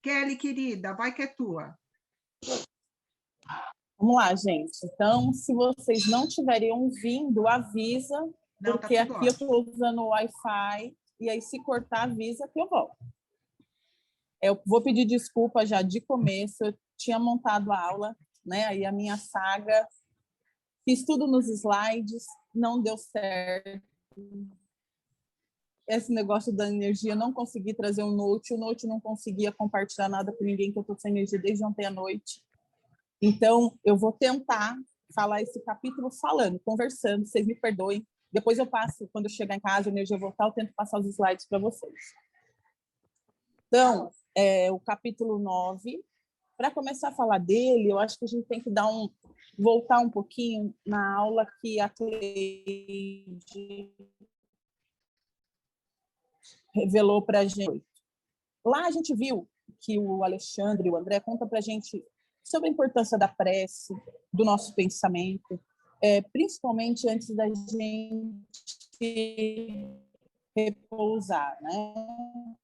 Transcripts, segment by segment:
Kelly, querida, vai que é tua. Vamos lá, gente. Então, se vocês não estiverem ouvindo, avisa, Não, porque tá tudo aqui eu ótimo. estou usando o Wi-Fi, e aí se cortar, avisa que eu volto. Eu vou pedir desculpa já de começo, eu tinha montado a aula, né? Aí a minha saga, fiz tudo nos slides, não deu certo. Esse negócio da energia, não consegui trazer o Note não conseguia compartilhar nada com ninguém, que eu estou sem energia desde ontem à noite. Então, eu vou tentar falar esse capítulo falando, conversando, vocês me perdoem. Depois eu passo, quando eu chegar em casa, a energia voltar, eu tento passar os slides para vocês. Então, o capítulo 9, para começar a falar dele, eu acho que a gente tem que voltar um pouquinho na aula que a Cleide revelou para a gente. Lá a gente viu que o Alexandre e o André contam para a gente sobre a importância da prece, do nosso pensamento, principalmente antes da gente repousar, né?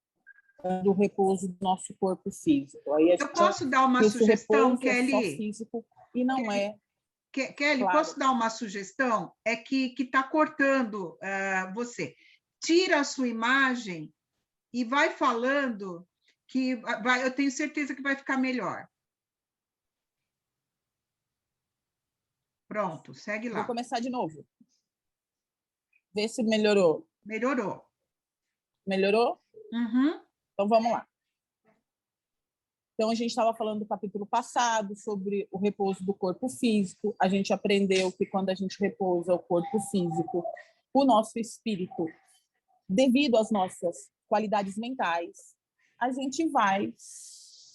Do repouso do nosso corpo físico. Aí Eu posso dar uma esse sugestão, repouso é só Kelly? físico e não Kelly, é. Kelly, Claro. Posso dar uma sugestão? É que está cortando você. Tira a sua imagem e vai falando que eu tenho certeza que vai ficar melhor. Pronto, segue lá. Vou começar de novo. Vê se melhorou. Melhorou. Melhorou? Uhum. Então vamos lá. Então a gente estava falando do capítulo passado sobre o repouso do corpo físico. A gente aprendeu que quando a gente repousa o corpo físico, o nosso espírito, devido às nossas qualidades mentais, a gente vai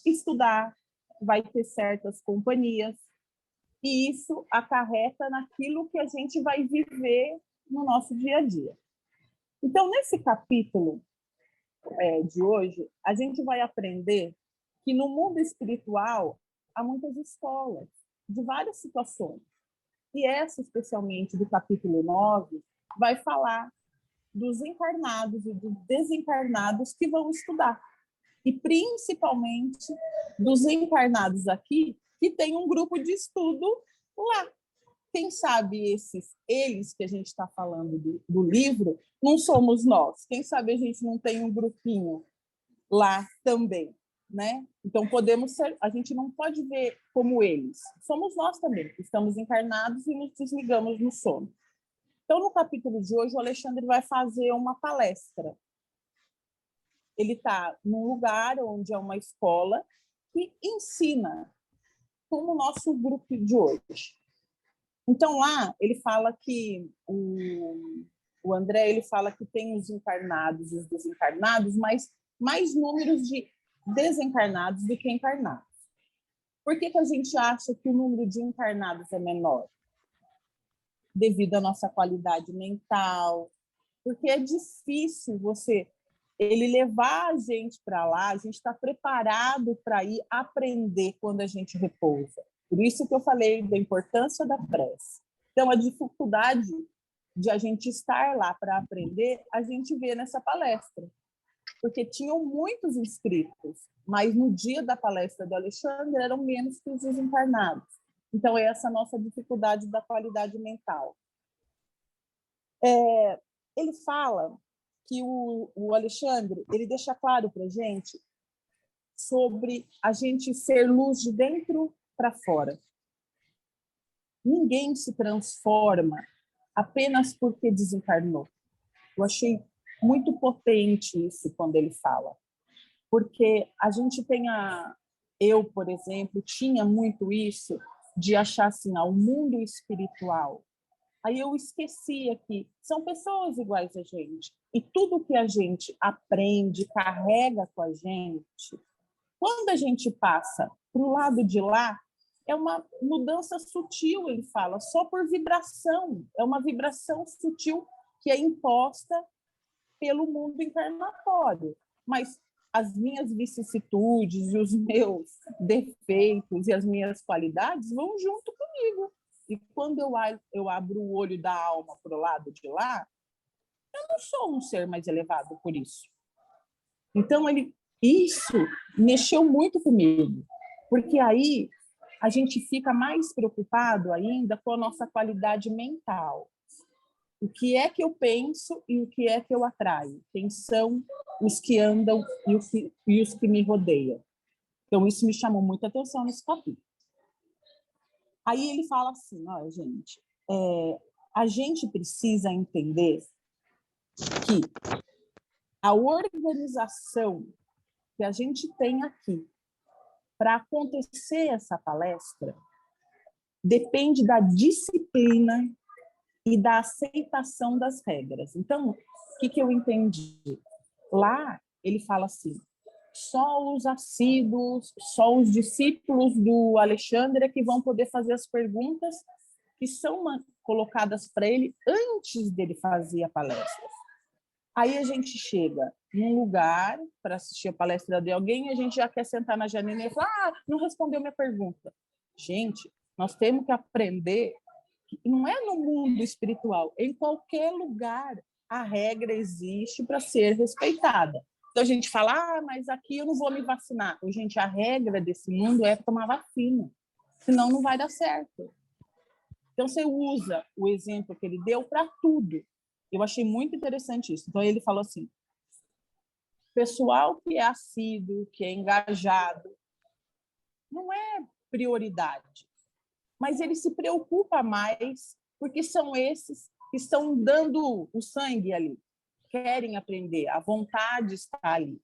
estudar, vai ter certas companhias, e isso acarreta naquilo que a gente vai viver no nosso dia a dia. Então, nesse capítulo de hoje, a gente vai aprender que no mundo espiritual há muitas escolas, de várias situações. E essa, especialmente, do capítulo 9, vai falar dos encarnados e dos desencarnados que vão estudar. E, principalmente, dos encarnados aqui, que tem um grupo de estudo lá. Quem sabe eles que a gente está falando do livro, não somos nós. Quem sabe a gente não tem um grupinho lá também, né? Então, podemos ser... A gente não pode ver como eles. Somos nós também, que estamos encarnados e nos desligamos no sono. Então, no capítulo de hoje, o Alexandre vai fazer uma palestra. Ele está num lugar onde é uma escola que ensina, como o nosso grupo de hoje. Então, lá, ele fala que o André ele fala que tem os encarnados e os desencarnados, mas mais números de desencarnados do que encarnados. Por que a gente acha que o número de encarnados é menor? Devido à nossa qualidade mental, porque é difícil ele levar a gente para lá, a gente está preparado para ir aprender quando a gente repousa. Por isso que eu falei da importância da prece. Então, a dificuldade de a gente estar lá para aprender, a gente vê nessa palestra. Porque tinham muitos inscritos, mas no dia da palestra do Alexandre eram menos que os desencarnados. Então, é essa nossa dificuldade da qualidade mental. Ele fala que o Alexandre ele deixa claro para a gente sobre a gente ser luz de dentro para fora. Ninguém se transforma apenas porque desencarnou. Eu achei muito potente isso quando ele fala, porque a gente eu, por exemplo, tinha muito isso de achar assim, o mundo espiritual. Aí eu esquecia que são pessoas iguais a gente. E tudo que a gente aprende, carrega com a gente, quando a gente passa para o lado de lá, é uma mudança sutil, ele fala, só por vibração. É uma vibração sutil que é imposta pelo mundo encarnatório. Mas as minhas vicissitudes e os meus defeitos e as minhas qualidades vão junto comigo. E quando eu abro o olho da alma para o lado de lá, eu não sou um ser mais elevado por isso. Então, ele isso mexeu muito comigo, porque aí a gente fica mais preocupado ainda com a nossa qualidade mental. O que é que eu penso e o que é que eu atraio? Quem são os que andam e os que me rodeiam? Então, isso me chamou muita atenção nesse capítulo. Aí ele fala assim, ó, gente, a gente precisa entender que a organização que a gente tem aqui para acontecer essa palestra depende da disciplina e da aceitação das regras. Então, o que eu entendi? Lá, ele fala assim, só os assíduos, só os discípulos do Alexandre é que vão poder fazer as perguntas que são colocadas para ele antes dele fazer a palestra. Aí a gente chega num lugar para assistir a palestra de alguém e a gente já quer sentar na janela e falar, não respondeu minha pergunta. Gente, nós temos que aprender que não é no mundo espiritual, em qualquer lugar a regra existe para ser respeitada. Então a gente fala, mas aqui eu não vou me vacinar. Gente, a regra desse mundo é tomar vacina, senão não vai dar certo. Então você usa o exemplo que ele deu para tudo. Eu achei muito interessante isso. Então, ele falou assim, pessoal que é assíduo, que é engajado, não é prioridade, mas ele se preocupa mais porque são esses que estão dando o sangue ali, querem aprender, a vontade está ali.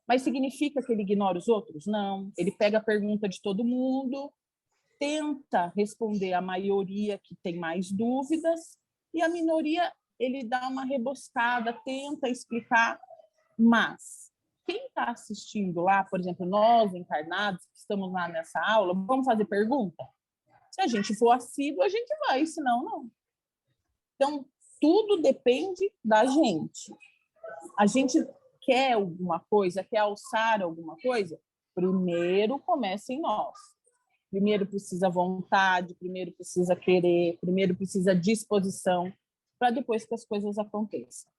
Mas significa que ele ignora os outros? Não. Ele pega a pergunta de todo mundo, tenta responder a maioria que tem mais dúvidas e a minoria ele dá uma rebuscada, tenta explicar, mas quem está assistindo lá, por exemplo, nós encarnados, que estamos lá nessa aula, vamos fazer pergunta? Se a gente for assíduo, a gente vai, senão não. Então, tudo depende da gente. A gente quer alguma coisa, quer alçar alguma coisa, primeiro começa em nós. Primeiro precisa vontade, primeiro precisa querer, primeiro precisa disposição, para depois que as coisas aconteçam.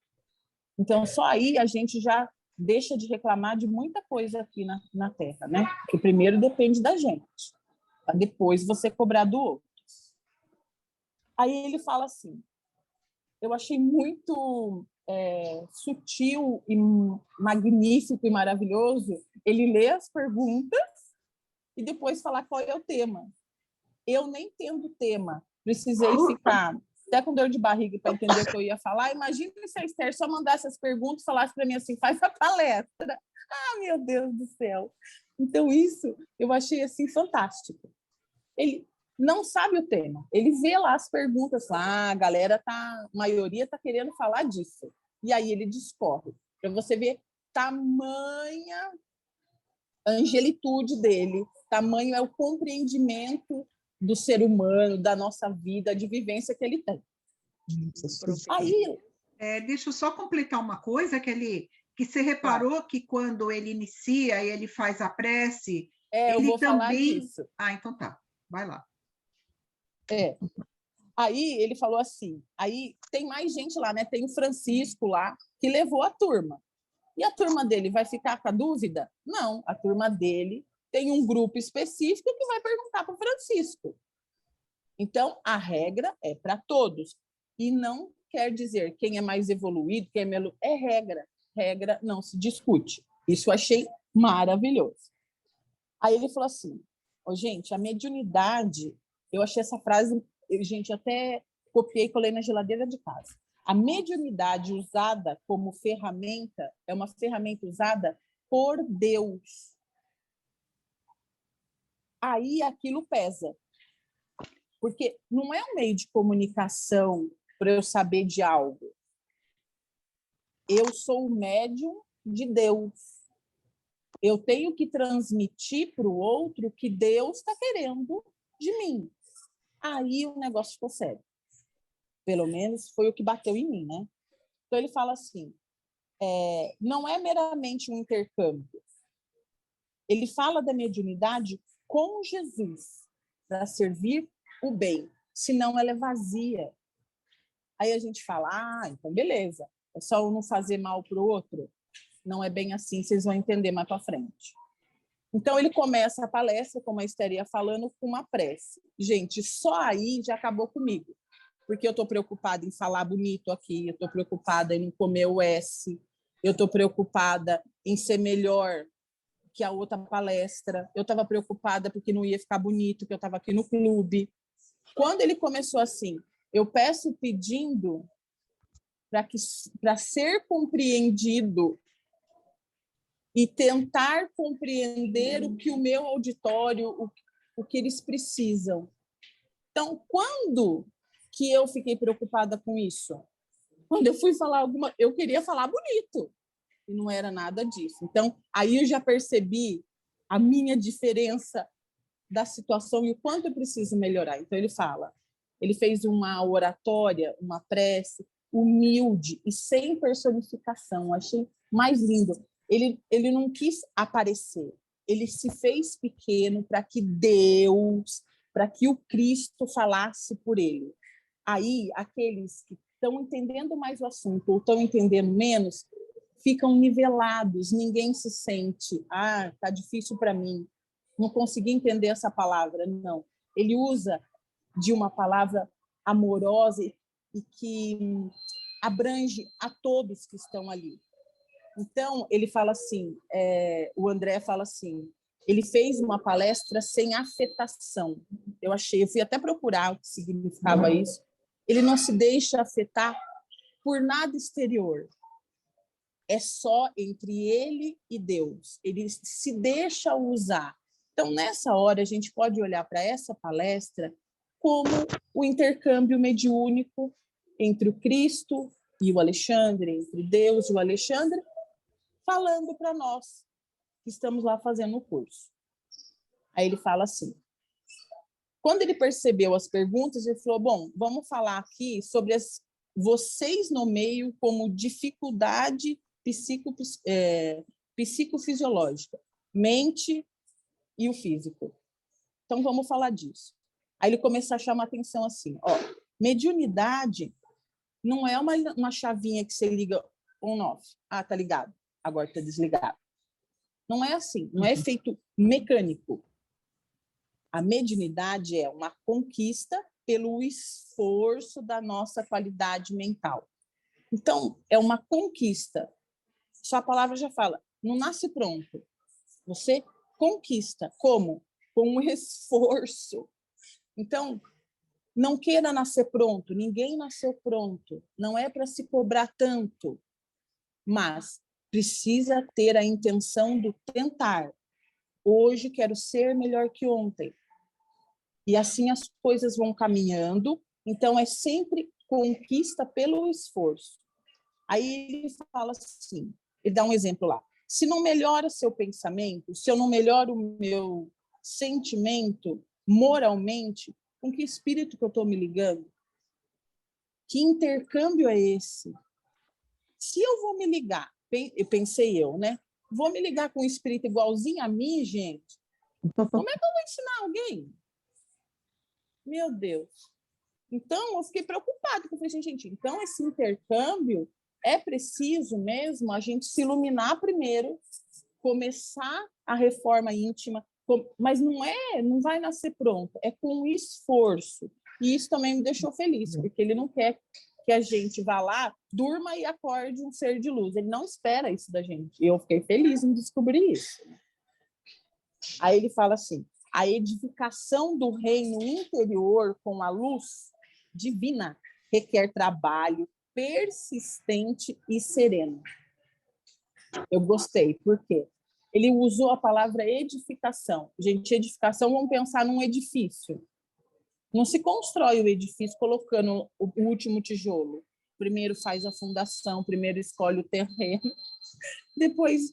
Então, só aí a gente já deixa de reclamar de muita coisa aqui na Terra, né? Que primeiro depende da gente, para depois você cobrar do outro. Aí ele fala assim, eu achei muito sutil e magnífico e maravilhoso ele ler as perguntas e depois falar qual é o tema. Eu nem tendo tema, precisei ficar até com dor de barriga para entender o que eu ia falar. Imagina se a Esther só mandasse as perguntas e falasse para mim assim, faz a palestra. Ah, meu Deus do céu! Então, isso eu achei assim fantástico. Ele não sabe o tema, ele vê lá as perguntas, a galera a maioria está querendo falar disso. E aí ele discorre, para você ver tamanha angelitude dele, tamanho é o compreendimento do ser humano, da nossa vida, de vivência que ele tem. Aí, deixa eu só completar uma coisa, que você reparou que quando ele inicia e ele faz a prece, ele eu vou também... falar disso. Então tá, vai lá. Aí ele falou assim, aí tem mais gente lá, né? Tem o Francisco lá, que levou a turma. E a turma dele vai ficar com a dúvida? Não, a turma dele tem um grupo específico que vai perguntar para o Francisco. Então, a regra é para todos. E não quer dizer quem é mais evoluído, quem é menos... É regra. Regra não se discute. Isso eu achei maravilhoso. Aí ele falou assim, gente, a mediunidade... Eu achei essa frase... Gente, até copiei e colei na geladeira de casa. A mediunidade usada como ferramenta é uma ferramenta usada por Deus. Aí aquilo pesa. Porque não é um meio de comunicação para eu saber de algo. Eu sou o médium de Deus. Eu tenho que transmitir para o outro o que Deus está querendo de mim. Aí o negócio ficou sério. Pelo menos foi o que bateu em mim, né? Então ele fala assim, não é meramente um intercâmbio. Ele fala da mediunidade com Jesus, para servir o bem, senão ela é vazia. Aí a gente fala, então beleza, é só eu não fazer mal para o outro. não é bem assim, vocês vão entender mais para frente. Então, ele começa a palestra, como a Esther ia falando, com uma prece. Gente, só aí já acabou comigo, porque eu estou preocupada em falar bonito aqui, eu estou preocupada em não comer o S, eu estou preocupada em ser melhor que a outra palestra, eu estava preocupada porque não ia ficar bonito, que eu estava aqui no clube. Quando ele começou assim, eu peço pedindo para ser compreendido e tentar compreender o que o meu auditório, o que eles precisam. Então, quando que eu fiquei preocupada com isso? Quando eu fui falar eu queria falar bonito, e não era nada disso. Então, aí eu já percebi a minha diferença da situação e o quanto eu preciso melhorar. Então, ele fez uma oratória, uma prece, humilde e sem personificação. Achei mais lindo. Ele não quis aparecer, ele se fez pequeno para que Deus, para que o Cristo falasse por ele. Aí, aqueles que estão entendendo mais o assunto ou estão entendendo menos, ficam nivelados, ninguém se sente, tá difícil para mim, não consegui entender essa palavra. Não, ele usa de uma palavra amorosa e que abrange a todos que estão ali. Então, ele fala assim, o André fala assim, ele fez uma palestra sem afetação. Eu fui até procurar o que significava isso. Ele não se deixa afetar por nada exterior. É só entre ele e Deus. Ele se deixa usar. Então, nessa hora, a gente pode olhar para essa palestra como o intercâmbio mediúnico entre o Cristo e o Alexandre, entre Deus e o Alexandre, falando para nós que estamos lá fazendo o curso. Aí ele fala assim, quando ele percebeu as perguntas, ele falou, bom, vamos falar aqui sobre vocês nomeiam como dificuldade psicofisiológica, mente e o físico. Então, vamos falar disso. Aí ele começou a chamar atenção assim, mediunidade não é uma chavinha que você liga on-off. Tá ligado, agora está desligado. Não é assim, não é efeito mecânico. A mediunidade é uma conquista pelo esforço da nossa qualidade mental. Então, é uma conquista. Só a palavra já fala, não nasce pronto. Você conquista. Como? Com um esforço. Então, não queira nascer pronto. Ninguém nasceu pronto. Não é para se cobrar tanto. Mas precisa ter a intenção do tentar. Hoje quero ser melhor que ontem. E assim as coisas vão caminhando. Então, é sempre conquista pelo esforço. Aí ele fala assim, ele dá um exemplo lá. Se não melhora seu pensamento, se eu não melhoro o meu sentimento moralmente, com que espírito que eu estou me ligando? Que intercâmbio é esse? Se eu vou me ligar, pensei eu, né? Vou me ligar com um espírito igualzinho a mim, gente? Como é que eu vou ensinar alguém? Meu Deus. Então, eu fiquei preocupada, porque eu falei, gente, então esse intercâmbio é preciso mesmo a gente se iluminar primeiro, começar a reforma íntima, mas não vai nascer pronto, é com esforço. E isso também me deixou feliz, porque ele não quer que a gente vá lá, durma e acorde um ser de luz. Ele não espera isso da gente. E eu fiquei feliz em descobrir isso. Aí ele fala assim, a edificação do reino interior com a luz divina requer trabalho persistente e sereno. Eu gostei, por quê? Ele usou a palavra edificação. Gente, edificação, vamos pensar num edifício. Não se constrói o edifício colocando o último tijolo. Primeiro faz a fundação, primeiro escolhe o terreno, depois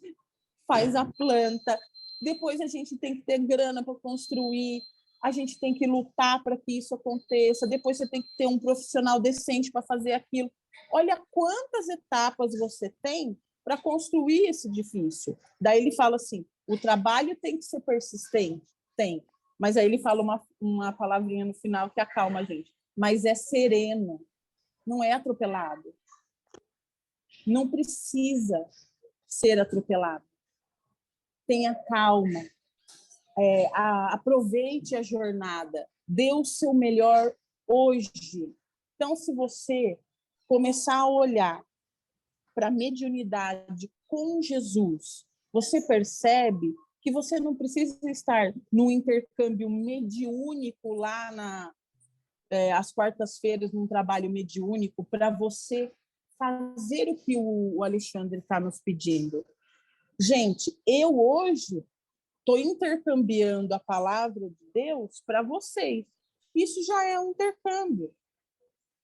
faz a planta, depois a gente tem que ter grana para construir, a gente tem que lutar para que isso aconteça, depois você tem que ter um profissional decente para fazer aquilo. Olha quantas etapas você tem para construir esse edifício. Daí ele fala assim, o trabalho tem que ser persistente? Tem. Mas aí ele fala uma palavrinha no final que acalma a gente. Mas é sereno, não é atropelado. Não precisa ser atropelado. Tenha calma. Aproveite a jornada. Dê o seu melhor hoje. Então, se você começar a olhar para a mediunidade com Jesus, você percebe que você não precisa estar no intercâmbio mediúnico lá às quartas-feiras, num trabalho mediúnico, para você fazer o que o Alexandre está nos pedindo. Gente, eu hoje estou intercambiando a palavra de Deus para vocês. Isso já é um intercâmbio.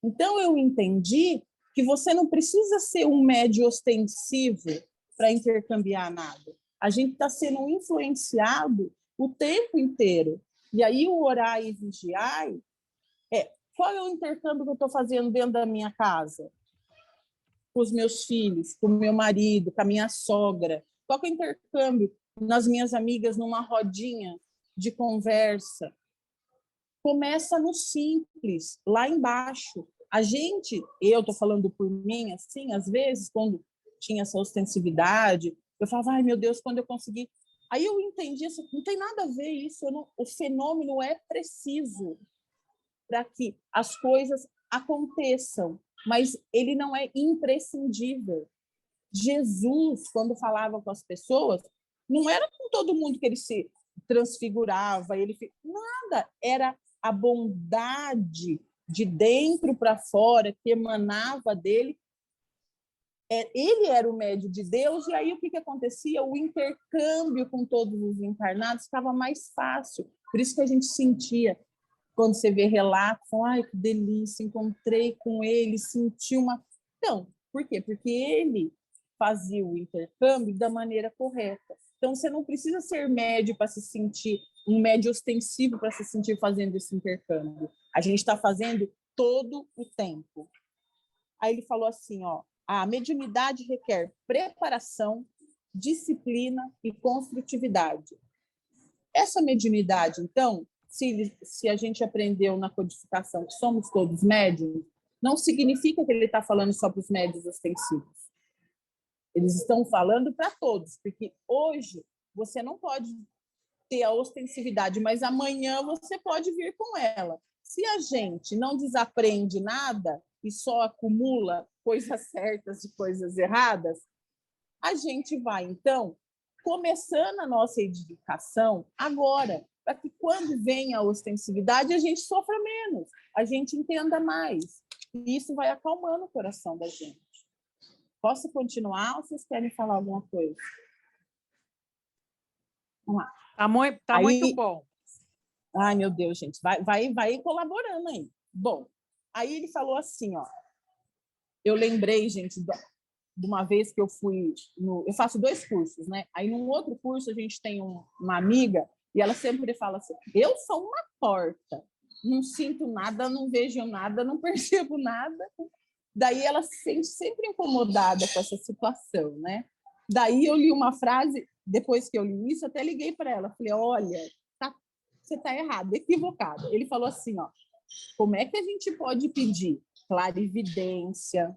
Então, eu entendi que você não precisa ser um médium ostensivo para intercambiar nada. A gente está sendo influenciado o tempo inteiro. E aí, o orar e vigiar, qual é o intercâmbio que eu estou fazendo dentro da minha casa? Com os meus filhos, com o meu marido, com a minha sogra. Qual é o intercâmbio nas minhas amigas, numa rodinha de conversa? Começa no simples, lá embaixo. Eu estou falando por mim, assim, às vezes, quando tinha essa ostensividade, eu falava, ai, meu Deus, quando eu conseguir... Aí eu entendi, assim, não tem nada a ver isso, o fenômeno é preciso para que as coisas aconteçam, mas ele não é imprescindível. Jesus, quando falava com as pessoas, não era com todo mundo que ele se transfigurava, nada, era a bondade de dentro para fora que emanava dele. Ele era o médio de Deus, e aí o que acontecia? O intercâmbio com todos os encarnados estava mais fácil. Por isso que a gente sentia, quando você vê relatos, ai, que delícia, encontrei com ele, senti uma... Então, por quê? Porque ele fazia o intercâmbio da maneira correta. Então, você não precisa ser médio para se sentir, um médio ostensivo para se sentir fazendo esse intercâmbio. A gente está fazendo todo o tempo. Aí ele falou assim, a mediunidade requer preparação, disciplina e construtividade. Essa mediunidade, então, se a gente aprendeu na codificação que somos todos médiuns, não significa que ele está falando só para os médiuns ostensivos. Eles estão falando para todos, porque hoje você não pode ter a ostensividade, mas amanhã você pode vir com ela. Se a gente não desaprende nada e só acumula coisas certas e coisas erradas, a gente vai, então, começando a nossa edificação agora, para que quando vem a ostensividade, a gente sofra menos, a gente entenda mais. E isso vai acalmando o coração da gente. Posso continuar ou vocês querem falar alguma coisa? Vamos lá. Tá muito bom. Ai, meu Deus, gente, vai colaborando aí. Bom, aí ele falou assim, eu lembrei, gente, de uma vez que eu fui... eu faço 2 cursos, né? Aí, num outro curso, a gente tem uma amiga e ela sempre fala assim, eu sou uma porta, não sinto nada, não vejo nada, não percebo nada. Daí ela se sente sempre incomodada com essa situação, né? Daí eu li uma frase, depois que eu li isso, até liguei para ela, falei, olha, você está errado, equivocada. Ele falou assim, como é que a gente pode pedir clarividência,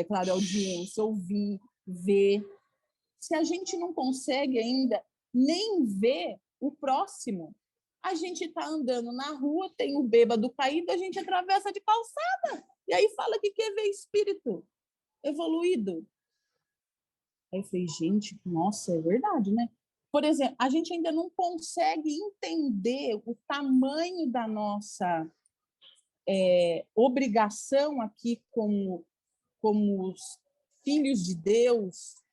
clareaudiência, ouvir, ver, se a gente não consegue ainda nem ver o próximo? A gente está andando na rua, tem o bêbado caído, a gente atravessa de calçada, e aí fala que quer ver espírito evoluído. Aí eu falei, gente, nossa, é verdade, né? Por exemplo, a gente ainda não consegue entender o tamanho da nossa obrigação aqui como os filhos de Deus,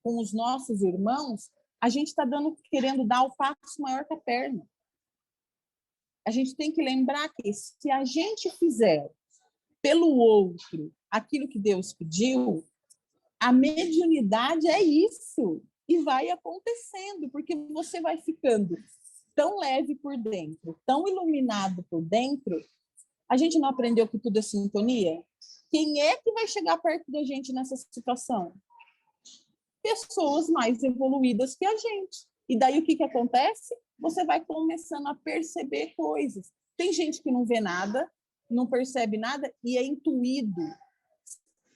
com os nossos irmãos. A gente está querendo dar o passo maior que a perna. A gente tem que lembrar que se a gente fizer pelo outro aquilo que Deus pediu, a mediunidade é isso. E vai acontecendo, porque você vai ficando tão leve por dentro, tão iluminado por dentro. A gente não aprendeu que tudo é sintonia? Quem é que vai chegar perto da gente nessa situação? Pessoas mais evoluídas que a gente. E daí o que acontece? Você vai começando a perceber coisas. Tem gente que não vê nada, não percebe nada e é intuído.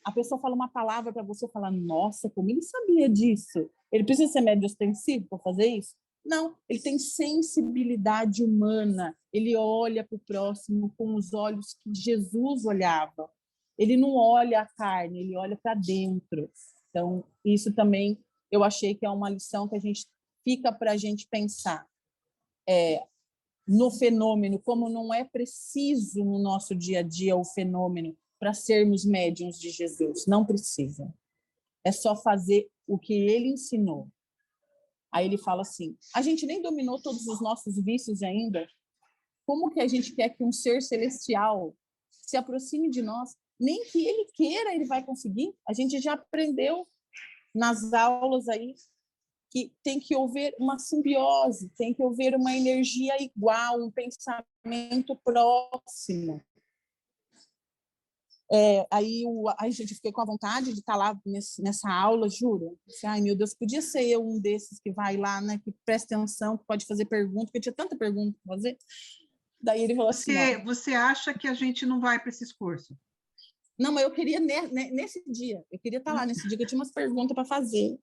A pessoa fala uma palavra para você falar, nossa, como ele sabia disso? Ele precisa ser médio ostensivo para fazer isso? Não, ele tem sensibilidade humana. Ele olha para o próximo com os olhos que Jesus olhava. Ele não olha a carne, ele olha para dentro. Então, isso também eu achei que é uma lição que a gente fica para a gente pensar no fenômeno, como não é preciso no nosso dia a dia o fenômeno para sermos médiuns de Jesus. Não precisa. É só fazer o que ele ensinou. Aí ele fala assim, a gente nem dominou todos os nossos vícios ainda. Como que a gente quer que um ser celestial se aproxime de nós? Nem que ele queira, ele vai conseguir. A gente já aprendeu nas aulas aí que tem que haver uma simbiose, tem que haver uma energia igual, um pensamento próximo. Aí a gente fiquei com a vontade de estar lá nessa aula, juro. Ai, meu Deus, podia ser eu um desses que vai lá, né, que presta atenção, que pode fazer pergunta, porque eu tinha tanta pergunta para fazer. Daí ele falou assim... Você acha que a gente não vai para esses cursos? Não, mas eu queria nesse dia, eu queria estar lá nesse dia, que eu tinha umas perguntas para fazer.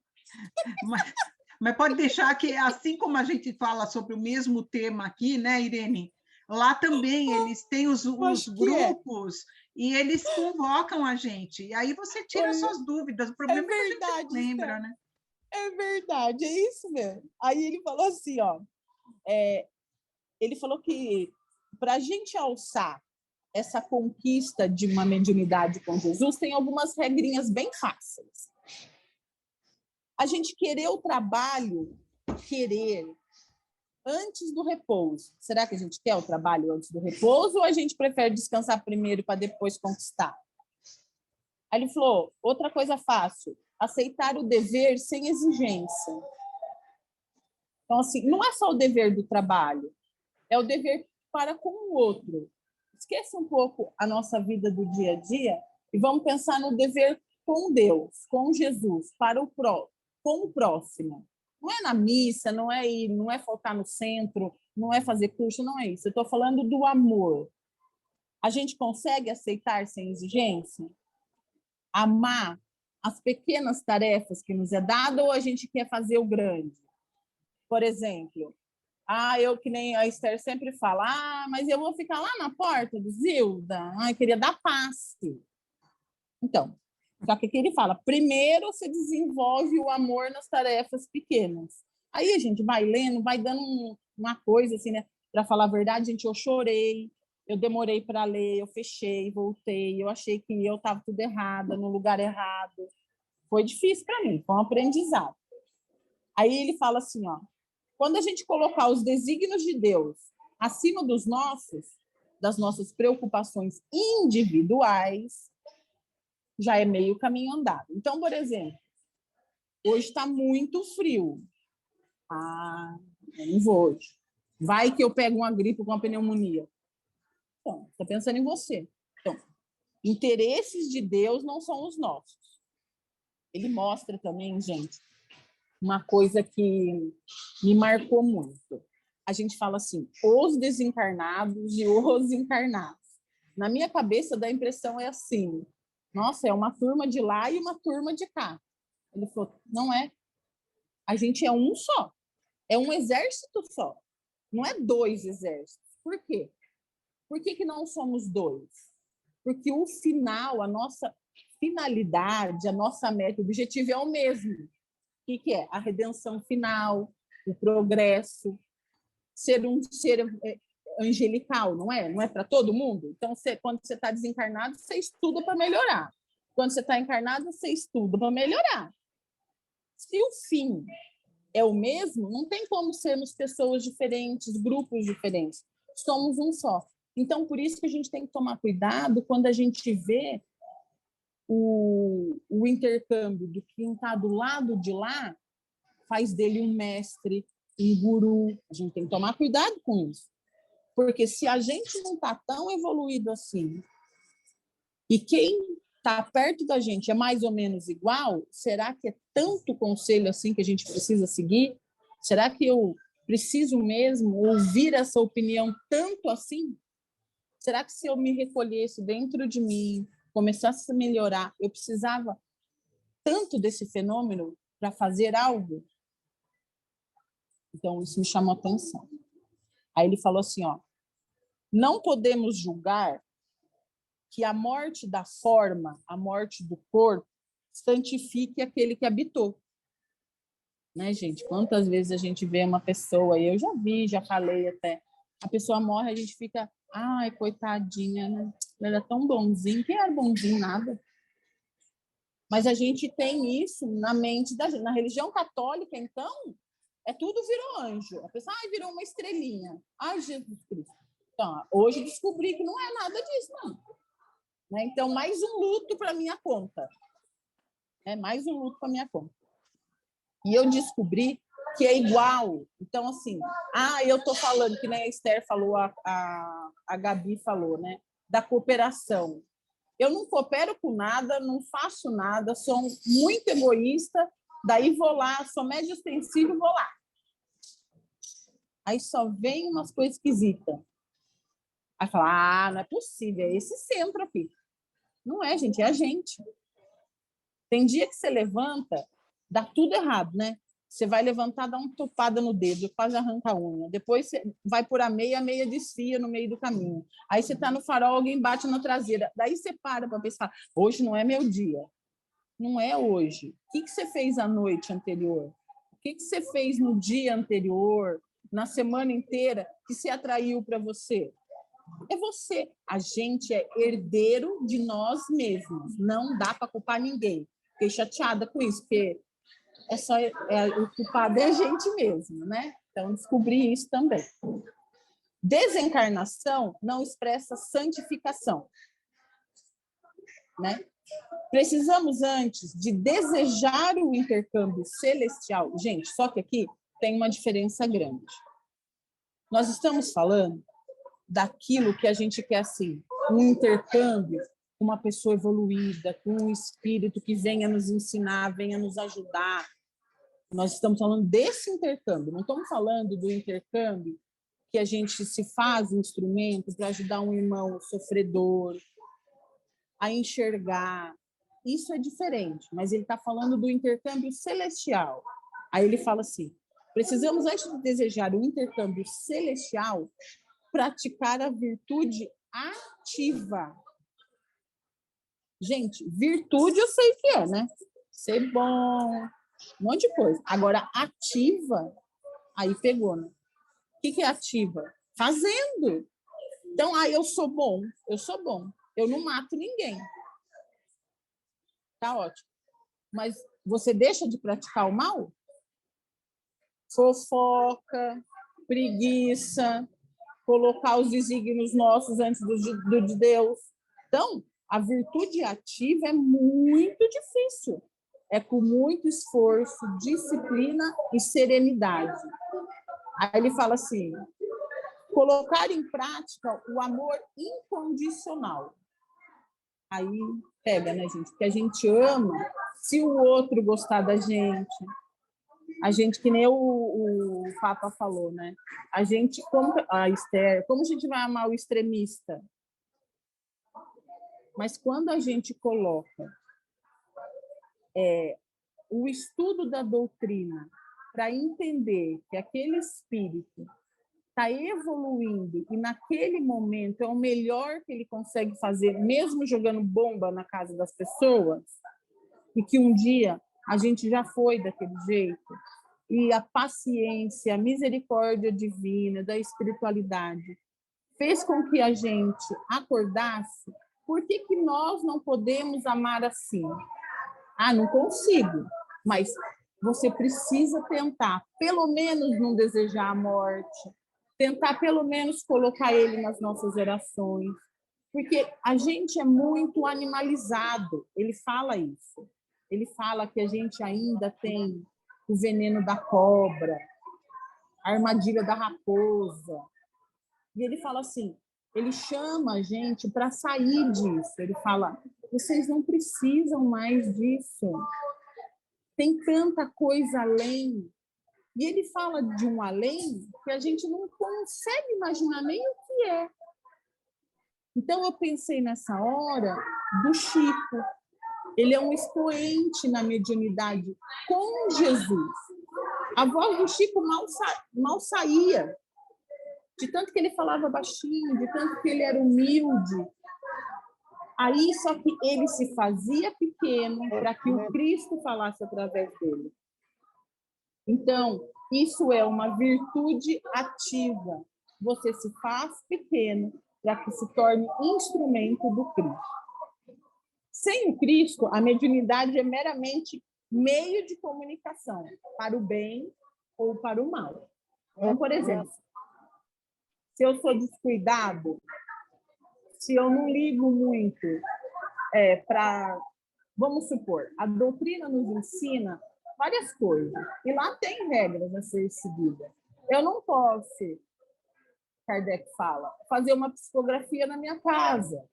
Mas pode deixar que, assim como a gente fala sobre o mesmo tema aqui, né, Irene? Lá também eles têm os grupos e eles convocam a gente. E aí você tira suas dúvidas. O problema é que a gente não lembra, né? É verdade, é isso mesmo. Aí ele falou assim, ó, ele falou que para a gente alçar essa conquista de uma mediunidade com Jesus, tem algumas regrinhas bem fáceis. A gente querer o trabalho, antes do repouso. Será que a gente quer o trabalho antes do repouso ou a gente prefere descansar primeiro para depois conquistar? Aí ele falou, outra coisa fácil, aceitar o dever sem exigência. Então, assim, não é só o dever do trabalho, é o dever para com o outro. Esqueça um pouco a nossa vida do dia a dia e vamos pensar no dever com Deus, com Jesus, com o próximo. Não é na missa, não é ir, não é faltar no centro, não é fazer curso, não é isso. Eu estou falando do amor. A gente consegue aceitar sem exigência? Amar as pequenas tarefas que nos é dada ou a gente quer fazer o grande? Por exemplo, eu que nem a Esther sempre fala, mas eu vou ficar lá na porta do Zilda, queria dar passe. Então, só que aqui ele fala, primeiro você desenvolve o amor nas tarefas pequenas. Aí a gente vai lendo, vai dando uma coisa assim, né? Para falar a verdade, gente, eu chorei, eu demorei para ler, eu fechei, voltei, eu achei que eu estava tudo errada, no lugar errado. Foi difícil para mim, foi um aprendizado. Aí ele fala assim, ó, quando a gente colocar os desígnios de Deus acima das nossas preocupações individuais, já é meio caminho andado. Então, por exemplo, hoje está muito frio. Eu não vou hoje. Vai que eu pego uma gripe com uma pneumonia. Então, está pensando em você. Então, interesses de Deus não são os nossos. Ele mostra também, gente, uma coisa que me marcou muito. A gente fala assim, os desencarnados e os encarnados. Na minha cabeça, dá a impressão é assim, nossa, é uma turma de lá e uma turma de cá. Ele falou, não é. A gente é um só. É um exército só. Não é dois exércitos. Por quê? Por que não somos dois? Porque o final, a nossa finalidade, a nossa meta, o objetivo é o mesmo. O que é? A redenção final, o progresso, ser um ser angelical, não é? Não é para todo mundo? Então, quando você está desencarnado, você estuda para melhorar. Quando você está encarnado, você estuda para melhorar. Se o fim é o mesmo, não tem como sermos pessoas diferentes, grupos diferentes. Somos um só. Então, por isso que a gente tem que tomar cuidado quando a gente vê o intercâmbio do quem está do lado de lá, faz dele um mestre, um guru. A gente tem que tomar cuidado com isso. Porque se a gente não está tão evoluído assim, e quem está perto da gente é mais ou menos igual, será que é tanto conselho assim que a gente precisa seguir? Será que eu preciso mesmo ouvir essa opinião tanto assim? Será que se eu me recolhesse dentro de mim, começasse a melhorar, eu precisava tanto desse fenômeno para fazer algo. Então, isso me chamou a atenção. Aí ele falou assim, ó, não podemos julgar que a morte da forma, a morte do corpo, santifique aquele que habitou. Né, gente? Quantas vezes a gente vê uma pessoa, e eu já vi, já falei até, a pessoa morre, a gente fica, ai, coitadinha, né? Ela era tão bonzinho. Quem era bonzinho? Nada. Mas a gente tem isso na mente da gente. Na religião católica, então, tudo virou anjo. A pessoa, ai, virou uma estrelinha. Ai, Jesus Cristo. Então, hoje descobri que não é nada disso, não. Né? Então, mais um luto para minha conta. Mais um luto para minha conta. E eu descobri que é igual. Então, assim, eu estou falando, que nem a Esther falou, a Gabi falou, né? Da cooperação. Eu não coopero com nada, não faço nada, sou muito egoísta, daí vou lá, sou médio extensivo, vou lá. Aí só vem umas coisas esquisitas. Aí fala, não é possível, é esse centro aqui. Não é, gente, é a gente. Tem dia que você levanta, dá tudo errado, né? Você vai levantar, dá uma topada no dedo, quase arranca a unha. Depois você vai por a meia desfia no meio do caminho. Aí você está no farol, alguém bate na traseira. Daí você para pensar, hoje não é meu dia. Não é hoje. O que você fez a noite anterior? O que você fez no dia anterior, na semana inteira, que se atraiu para você? É você. A gente é herdeiro de nós mesmos. Não dá para culpar ninguém. Fiquei chateada com isso, porque o culpado é a gente mesmo, né? Então, descobri isso também. Desencarnação não expressa santificação, né? Precisamos, antes de desejar o intercâmbio celestial, gente, só que aqui tem uma diferença grande. Nós estamos falando daquilo que a gente quer, assim, um intercâmbio com uma pessoa evoluída, com um espírito que venha nos ensinar, venha nos ajudar. Nós estamos falando desse intercâmbio, não estamos falando do intercâmbio que a gente se faz instrumento para ajudar um irmão sofredor a enxergar. Isso é diferente, mas ele está falando do intercâmbio celestial. Aí ele fala assim, precisamos, antes de desejar o intercâmbio celestial, praticar a virtude ativa. Gente, virtude eu sei que é, né? Ser bom, um monte de coisa. Agora, ativa, aí pegou, né? O que é ativa? Fazendo. Então, eu sou bom, eu não mato ninguém. Tá ótimo. Mas você deixa de praticar o mal? Fofoca, preguiça, colocar os desígnios nossos antes do de Deus. Então, a virtude ativa é muito difícil. É com muito esforço, disciplina e serenidade. Aí ele fala assim, colocar em prática o amor incondicional. Aí pega, né, gente? Porque a gente ama se o outro gostar da gente. A gente, que nem o Papa falou, né? A gente, como a Esther, como a gente vai amar o extremista? Mas quando a gente coloca o estudo da doutrina para entender que aquele espírito está evoluindo e naquele momento é o melhor que ele consegue fazer, mesmo jogando bomba na casa das pessoas, e que um dia a gente já foi daquele jeito, e a paciência, a misericórdia divina, da espiritualidade, fez com que a gente acordasse. Por que nós não podemos amar assim? Não consigo, mas você precisa tentar, pelo menos não desejar a morte, tentar pelo menos colocar ele nas nossas orações, porque a gente é muito animalizado, ele fala isso. Ele fala que a gente ainda tem o veneno da cobra, a armadilha da raposa. E ele fala assim, ele chama a gente para sair disso. Ele fala, vocês não precisam mais disso. Tem tanta coisa além. E ele fala de um além que a gente não consegue imaginar nem o que é. Então, eu pensei nessa hora do Chico. Ele é um expoente na mediunidade com Jesus. A voz do Chico mal saía, de tanto que ele falava baixinho, de tanto que ele era humilde. Aí, só que ele se fazia pequeno para que o Cristo falasse através dele. Então, isso é uma virtude ativa. Você se faz pequeno para que se torne instrumento do Cristo. Sem o Cristo, a mediunidade é meramente meio de comunicação, para o bem ou para o mal. Então, por exemplo, se eu sou descuidado, se eu não ligo muito para... Vamos supor, a doutrina nos ensina várias coisas, e lá tem regras a ser seguidas. Eu não posso, Kardec fala, fazer uma psicografia na minha casa.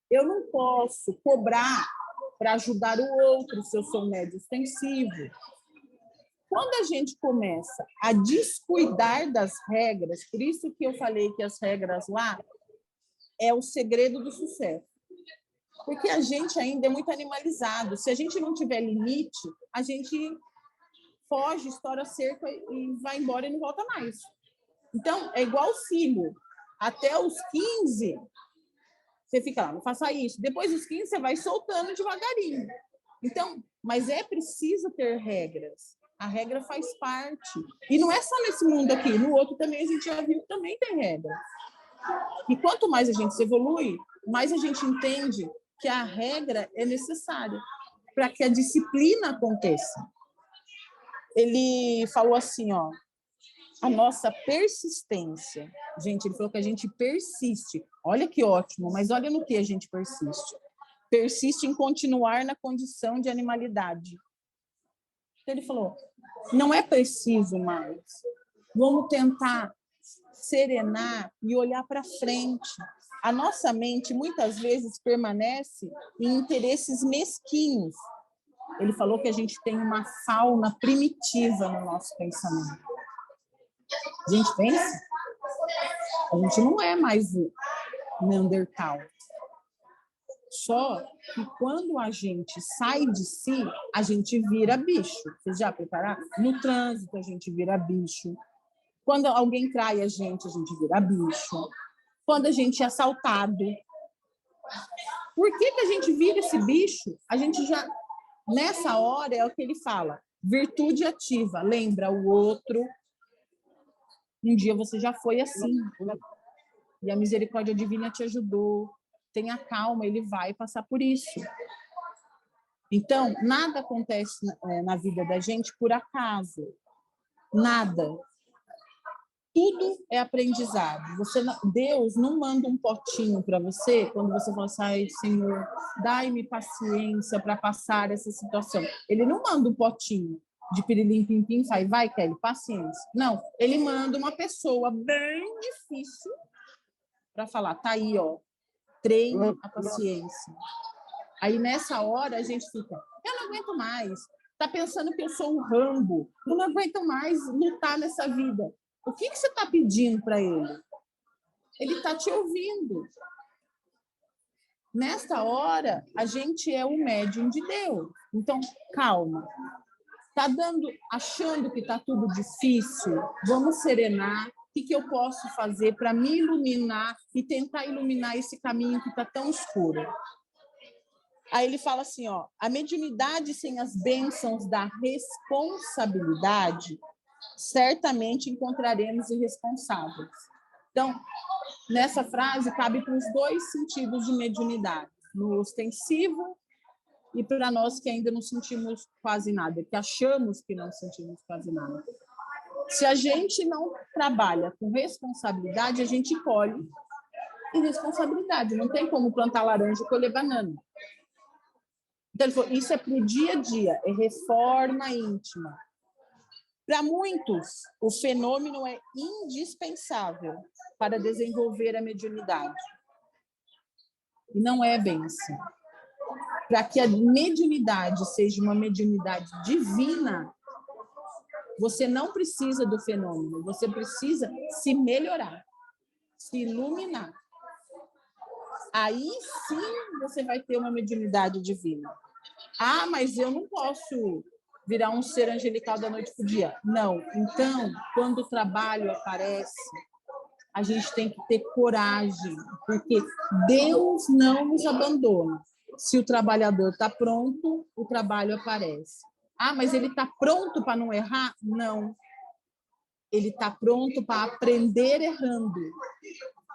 Eu não posso cobrar para ajudar o outro se eu sou médio extensivo. Quando a gente começa a descuidar das regras, por isso que eu falei que as regras lá é o segredo do sucesso. Porque a gente ainda é muito animalizado. Se a gente não tiver limite, a gente foge, estoura a cerca e vai embora e não volta mais. Então, é igual filho. Até os 15... Você fica lá, não faça isso. Depois dos 15, você vai soltando devagarinho. Então, mas é preciso ter regras. A regra faz parte. E não é só nesse mundo aqui. No outro também a gente já viu que também tem regras. E quanto mais a gente se evolui, mais a gente entende que a regra é necessária para que a disciplina aconteça. Ele falou assim, ó, a nossa persistência. Gente, ele falou que a gente persiste. Olha que ótimo, mas olha no que a gente persiste. Persiste em continuar na condição de animalidade. Então, ele falou, não é preciso mais. Vamos tentar serenar e olhar para frente. A nossa mente, muitas vezes, permanece em interesses mesquinhos. Ele falou que a gente tem uma fauna primitiva no nosso pensamento. A gente pensa, a gente não é mais o Neandertal. Só que quando a gente sai de si, a gente vira bicho. Vocês já prepararam? No trânsito, a gente vira bicho. Quando alguém trai a gente vira bicho. Quando a gente é assaltado. Por que a gente vira esse bicho? A gente já, nessa hora, é o que ele fala. Virtude ativa. Lembra o outro. Um dia você já foi assim. E a misericórdia divina te ajudou. Tenha calma, ele vai passar por isso. Então, nada acontece na vida da gente por acaso. Nada. Tudo é aprendizado. Deus não manda um potinho para você quando você fala assim, ai, Senhor, dai-me paciência para passar essa situação. Ele não manda um potinho de pirilim-pim-pim, vai, Kelly, paciência. Não, ele manda uma pessoa bem difícil para falar, tá aí, ó, treine a paciência. Aí, nessa hora, a gente fica, eu não aguento mais. Tá pensando que eu sou um Rambo. Eu não aguento mais lutar nessa vida. O que você está pedindo para ele? Ele está te ouvindo. Nesta hora, a gente é o médium de Deus. Então, calma. Tá achando que está tudo difícil? Vamos serenar. O que eu posso fazer para me iluminar e tentar iluminar esse caminho que está tão escuro? Aí ele fala assim, ó, a mediunidade sem as bênçãos da responsabilidade, certamente encontraremos irresponsáveis. Então, nessa frase, cabe para os dois sentidos de mediunidade, no ostensivo e para nós que ainda não sentimos quase nada, que achamos que não sentimos quase nada. Se a gente não trabalha com responsabilidade, a gente colhe irresponsabilidade. Não tem como plantar laranja e colher banana. Então, ele falou, isso é para o dia a dia, é reforma íntima. Para muitos, o fenômeno é indispensável para desenvolver a mediunidade. E não é bem assim. Para que a mediunidade seja uma mediunidade divina, você não precisa do fenômeno, você precisa se melhorar, se iluminar. aí sim você vai ter uma mediunidade divina. Ah, mas eu não posso virar um ser angelical da noite para o dia. Não. Então, quando o trabalho aparece, a gente tem que ter coragem, porque Deus não nos abandona. Se o trabalhador está pronto, o trabalho aparece. Ah, mas ele está pronto para não errar? Não. Ele está pronto para aprender errando.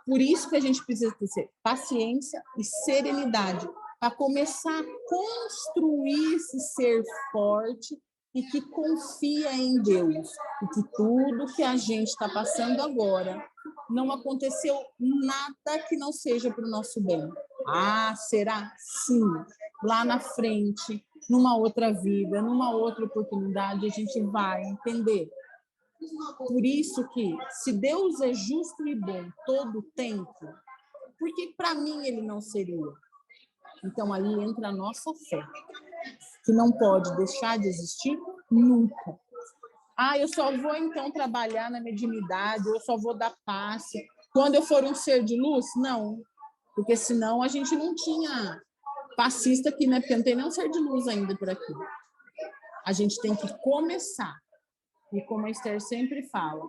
Por isso que a gente precisa ter paciência e serenidade para começar a construir esse ser forte e que confia em Deus. E que tudo que a gente está passando agora não aconteceu nada que não seja para o nosso bem. Ah, será? Sim. Lá na frente, numa outra vida, numa outra oportunidade, a gente vai entender. Por isso que, se Deus é justo e bom todo o tempo, por que para mim ele não seria? Então, aí entra a nossa fé, que não pode deixar de existir nunca. Ah, eu só vou, então, trabalhar na mediunidade, eu só vou dar passe quando eu for um ser de luz? Não, porque senão a gente não tinha passista aqui, né? Porque não tem nenhum ser de luz ainda por aqui. A gente tem que começar. E como a Esther sempre fala,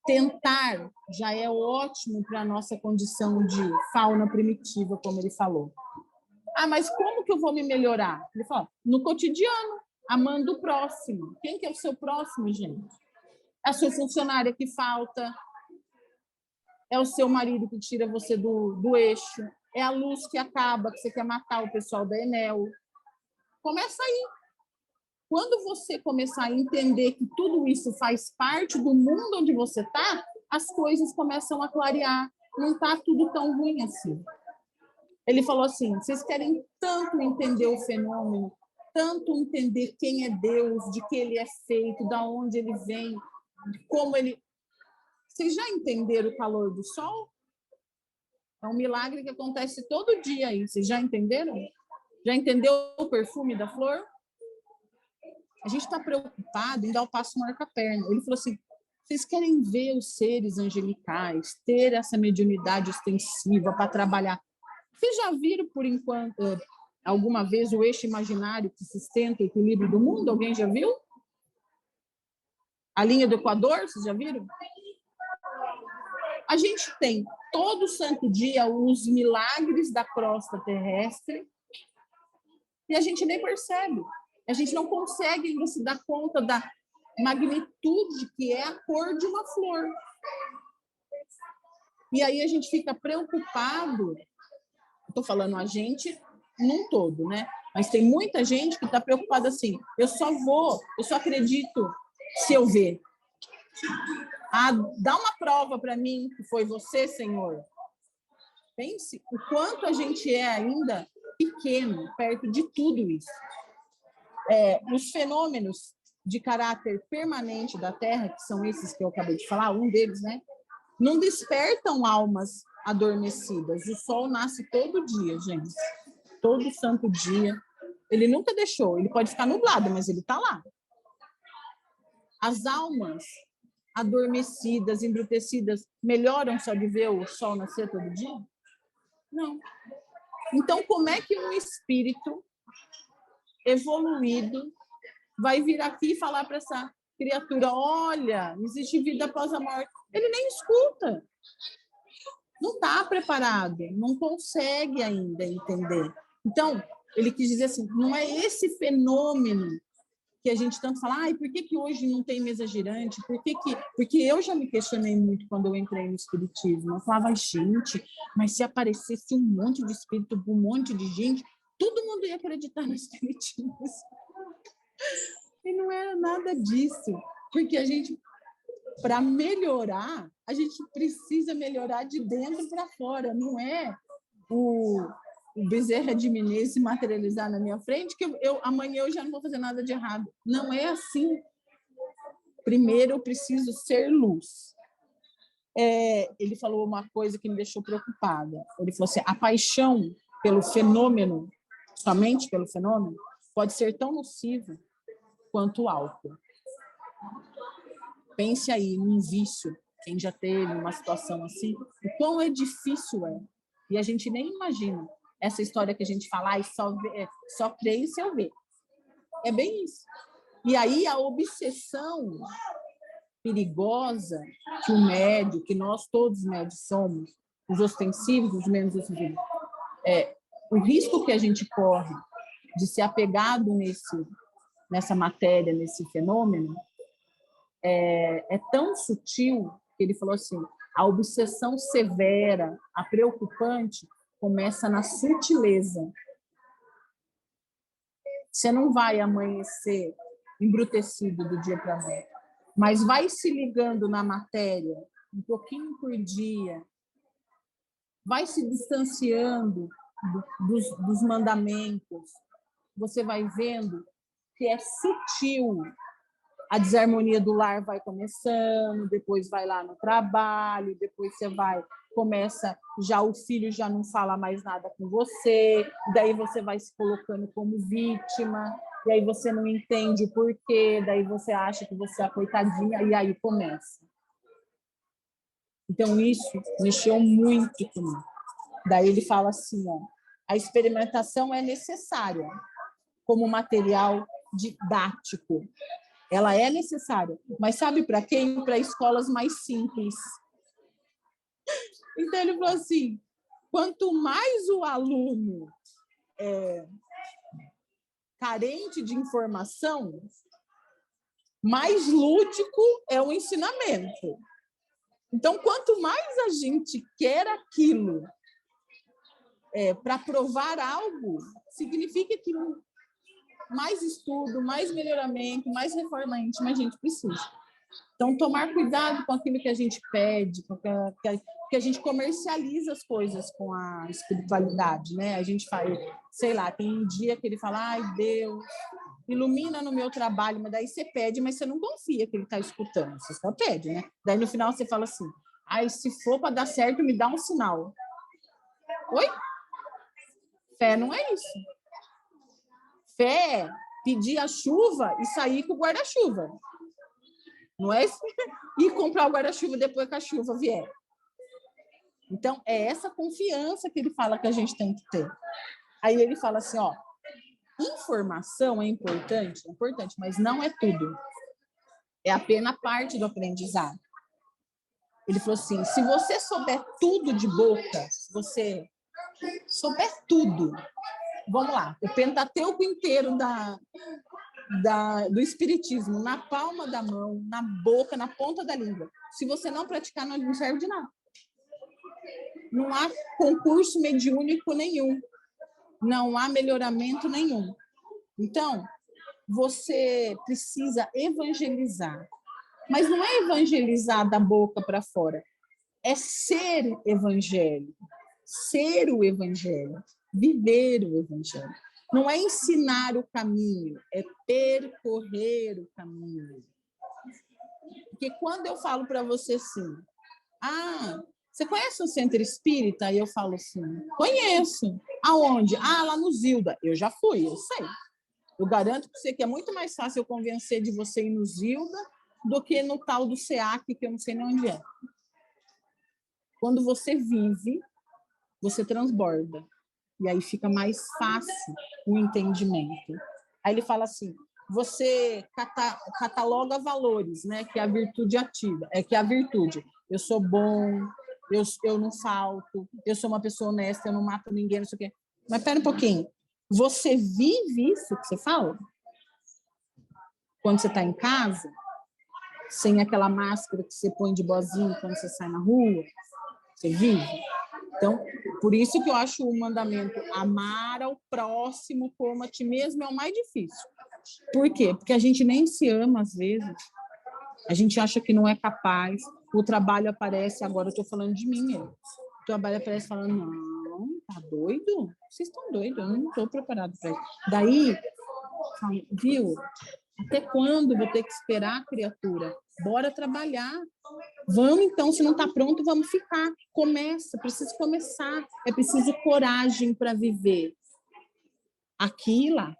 tentar já é ótimo para a nossa condição de fauna primitiva, como ele falou. Ah, mas como que eu vou me melhorar? Ele fala, no cotidiano, amando o próximo. Quem que é o seu próximo, gente? É a sua funcionária que falta, é o seu marido que tira você do eixo, é a luz que acaba, que você quer matar o pessoal da Enel. Começa aí. Quando você começar a entender que tudo isso faz parte do mundo onde você está, as coisas começam a clarear. Não está tudo tão ruim assim. Ele falou assim, vocês querem tanto entender o fenômeno, tanto entender quem é Deus, de que ele é feito, de onde ele vem, como ele... Vocês já entenderam o calor do sol? É um milagre que acontece todo dia aí. Vocês já entenderam? Já entendeu o perfume da flor? A gente está preocupado em dar o passo marca-perna. Ele falou assim, vocês querem ver os seres angelicais, ter essa mediunidade ostensiva para trabalhar. Vocês já viram, por enquanto, alguma vez o eixo imaginário que sustenta o equilíbrio do mundo? Alguém já viu? A linha do Equador, vocês já viram? A gente tem todo santo dia os milagres da crosta terrestre e a gente nem percebe. A gente não consegue ainda se dar conta da magnitude que é a cor de uma flor. E aí a gente fica preocupado, estou falando a gente num todo, né? Mas tem muita gente que está preocupada assim, eu só acredito se eu ver. Ah, dá uma prova para mim que foi você, Senhor. Pense o quanto a gente é ainda pequeno perto de tudo isso. Os fenômenos de caráter permanente da Terra, que são esses que eu acabei de falar, um deles, né? Não despertam almas adormecidas. O sol nasce todo dia, gente. Todo santo dia. Ele nunca deixou. Ele pode ficar nublado, mas ele está lá. As almas adormecidas, embrutecidas, melhoram só de ver o sol nascer todo dia? Não. Então, como é que um espírito evoluído vai vir aqui e falar para essa criatura, olha, existe vida após a morte? Ele nem escuta. Não está preparado, não consegue ainda entender. Então, ele quis dizer assim, não é esse fenômeno que a gente tanto fala, por que hoje não tem mesa girante? Porque eu já me questionei muito quando eu entrei no espiritismo. Eu falava, gente, mas se aparecesse um monte de espírito, um monte de gente, todo mundo ia acreditar no espiritismo. E não era nada disso, porque a gente, para melhorar, a gente precisa melhorar de dentro para fora, não é o Bezerra de Menezes se materializar na minha frente, que amanhã eu já não vou fazer nada de errado. Não é assim. Primeiro eu preciso ser luz. Ele falou uma coisa que me deixou preocupada. Ele falou assim, a paixão pelo fenômeno, somente pelo fenômeno, pode ser tão nociva quanto o álcool. Pense aí num vício, quem já teve uma situação assim, o quão é difícil é. E a gente nem imagina essa história que a gente fala, só creio se eu ver. É bem isso. E aí a obsessão perigosa que o médio, que nós todos médios somos, os ostensivos, os menos ostensivos, o risco que a gente corre de ser apegado nessa matéria, nesse fenômeno, é tão sutil que ele falou assim, a obsessão severa, a preocupante, começa na sutileza. Você não vai amanhecer embrutecido do dia para a noite, mas vai se ligando na matéria, um pouquinho por dia, vai se distanciando dos mandamentos, você vai vendo que é sutil. A desarmonia do lar vai começando, depois vai lá no trabalho, depois começa, já o filho já não fala mais nada com você, daí você vai se colocando como vítima, e aí você não entende o porquê, daí você acha que você é a coitadinha, e aí começa. Então, isso mexeu muito comigo. Daí ele fala assim, a experimentação é necessária como material didático. Ela é necessária, mas sabe para quem? Para escolas mais simples. Então, ele falou assim, quanto mais o aluno é carente de informação, mais lúdico é o ensinamento. Então, quanto mais a gente quer aquilo para provar algo, significa que mais estudo, mais melhoramento, mais reforma íntima a gente precisa. Então, tomar cuidado com aquilo que a gente pede, que a gente comercializa as coisas com a espiritualidade, né? A gente faz, sei lá, tem um dia que ele fala, ai, Deus, ilumina no meu trabalho, mas daí você pede, mas você não confia que ele está escutando, você só pede, né? Daí, no final, você fala assim, ai, se for para dar certo, me dá um sinal. Oi? Fé não é isso. Fé é pedir a chuva e sair com o guarda-chuva. Não é ir comprar o guarda-chuva depois que a chuva vier. Então, é essa confiança que ele fala que a gente tem que ter. Aí ele fala assim, informação é importante, mas não é tudo. É apenas parte do aprendizado. Ele falou assim, se você souber tudo de boca, você souber tudo, vamos lá, o Pentateuco inteiro do espiritismo, na palma da mão, na boca, na ponta da língua. Se você não praticar, não serve de nada. Não há concurso mediúnico nenhum. Não há melhoramento nenhum. Então, você precisa evangelizar. Mas não é evangelizar da boca para fora. É ser evangelho. Ser o evangelho. Viver o evangelho. Não é ensinar o caminho, é percorrer o caminho. Porque quando eu falo para você assim, você conhece o Centro Espírita? E eu falo assim, conheço. Aonde? Lá no Zilda. Eu já fui, eu sei. Eu garanto para você que é muito mais fácil eu convencer de você ir no Zilda do que no tal do SEAC, que eu não sei nem onde é. Quando você vive, você transborda. E aí fica mais fácil o entendimento. Aí ele fala assim, você cataloga valores, né? Que é a virtude ativa, que é a virtude. Eu sou bom, eu não falto, eu sou uma pessoa honesta, eu não mato ninguém, não sei o quê. Mas espera um pouquinho. Você vive isso que você fala? Quando você está em casa, sem aquela máscara que você põe de boazinha quando você sai na rua, você vive? Então, por isso que eu acho o mandamento amar ao próximo como a ti mesmo é o mais difícil. Por quê? Porque a gente nem se ama às vezes. A gente acha que não é capaz. O trabalho aparece, agora eu estou falando de mim mesmo. O trabalho aparece falando, não, tá doido? Vocês estão doidos, eu não estou preparado para isso. Daí, viu? Até quando vou ter que esperar a criatura? Bora trabalhar. Vamos então, se não está pronto, vamos ficar. Começa, precisa começar. É preciso coragem para viver. Aqui e lá.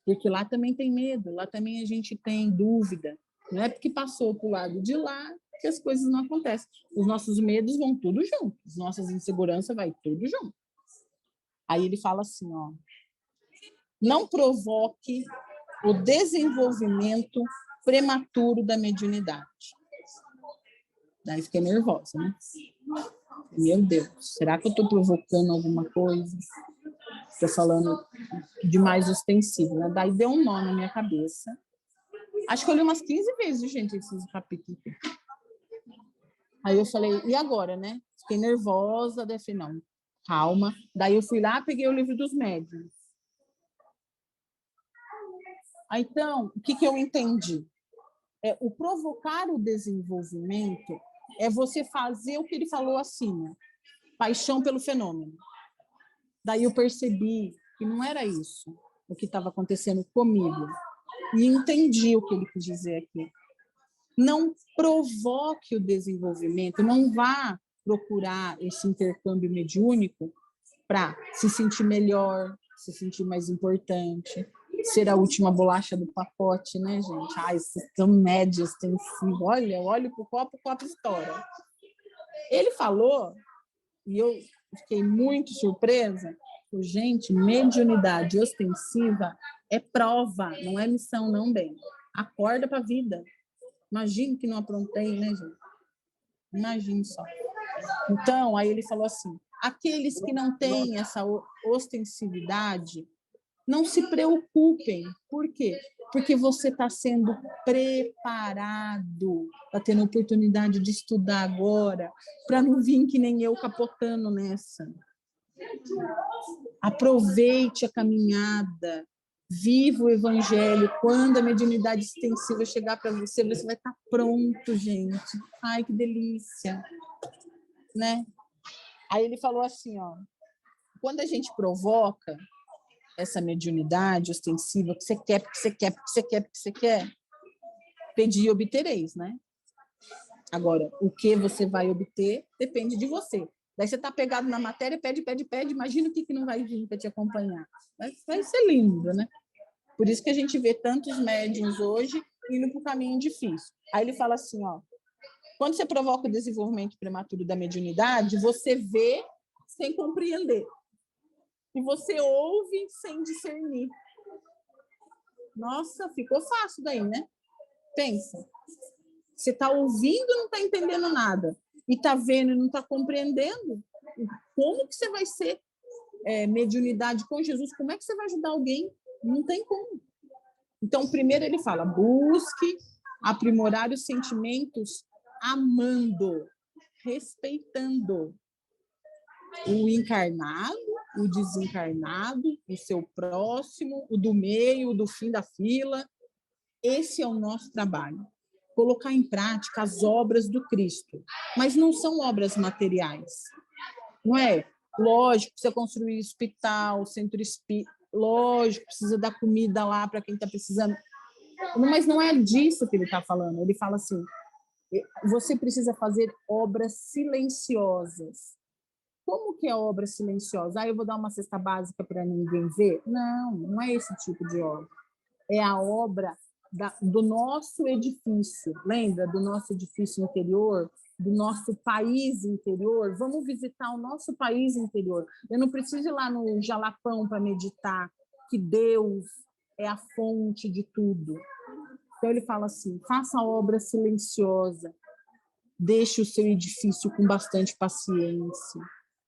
Porque lá também tem medo, lá também a gente tem dúvida. Não é porque passou para o lado de lá que as coisas não acontecem. Os nossos medos vão tudo junto, as nossas inseguranças vai tudo junto. Aí ele fala assim, ó, não provoque o desenvolvimento prematuro da mediunidade. Daí fiquei nervosa, né? Meu Deus, será que eu estou provocando alguma coisa? Estou falando demais ostensivo, né? Daí deu um nó na minha cabeça. Acho que eu li umas 15 vezes, gente, esses capítulos. Aí eu falei, e agora, né? Fiquei nervosa, daí falei, não, calma. Daí eu fui lá, peguei o livro dos médiuns. Aí, então, o que eu entendi? O provocar o desenvolvimento é você fazer o que ele falou acima, paixão pelo fenômeno. Daí eu percebi que não era isso o que estava acontecendo comigo. E entendi o que ele quis dizer aqui. Não provoque o desenvolvimento, não vá procurar esse intercâmbio mediúnico para se sentir melhor, se sentir mais importante, ser a última bolacha do pacote, né, gente? Ai, vocês estão médios, extensivos. Olha, eu olho para o copo estoura. Ele falou, e eu fiquei muito surpresa, gente, mediunidade ostensiva é prova, não é missão, não, bem. Acorda para a vida. Imagina que não aprontei, né, gente? Imagine só. Então, aí ele falou assim, aqueles que não têm essa ostensividade, não se preocupem. Por quê? Porque você está sendo preparado, está tendo oportunidade de estudar agora, para não vir que nem eu capotando nessa. Aproveite a caminhada, viva o evangelho. Quando a mediunidade extensiva chegar para você, você vai estar pronto, gente. Ai, que delícia, né? Aí ele falou assim, ó, quando a gente provoca essa mediunidade ostensiva, que você quer, porque você quer, porque você quer, porque você quer, pedir e obtereis, né? Agora, o que você vai obter depende de você. Daí você está pegado na matéria, pede, imagina o que não vai vir para te acompanhar. Vai ser lindo, né? Por isso que a gente vê tantos médiuns hoje indo para o caminho difícil. Aí ele fala assim, ó, quando você provoca o desenvolvimento prematuro da mediunidade, você vê sem compreender. E você ouve sem discernir. Nossa, ficou fácil daí, né? Pensa. Você está ouvindo e não está entendendo nada. E está vendo e não está compreendendo. Como que você vai ser mediunidade com Jesus? Como é que você vai ajudar alguém? Não tem como. Então, primeiro ele fala, busque aprimorar os sentimentos amando, respeitando o encarnado, o desencarnado, o seu próximo, o do meio, o do fim da fila. Esse é o nosso trabalho. Colocar em prática as obras do Cristo. Mas não são obras materiais. Não é? Lógico, precisa construir hospital, centro espírita. Lógico, precisa dar comida lá para quem está precisando. Mas não é disso que ele está falando. Ele fala assim, você precisa fazer obras silenciosas. Como que é obra silenciosa? Eu vou dar uma cesta básica para ninguém ver? Não é esse tipo de obra. É a obra do nosso edifício. Lembra do nosso edifício interior? Do nosso país interior? Vamos visitar o nosso país interior. Eu não preciso ir lá no Jalapão para meditar que Deus é a fonte de tudo. Então ele fala assim, faça a obra silenciosa. Deixe o seu edifício com bastante paciência,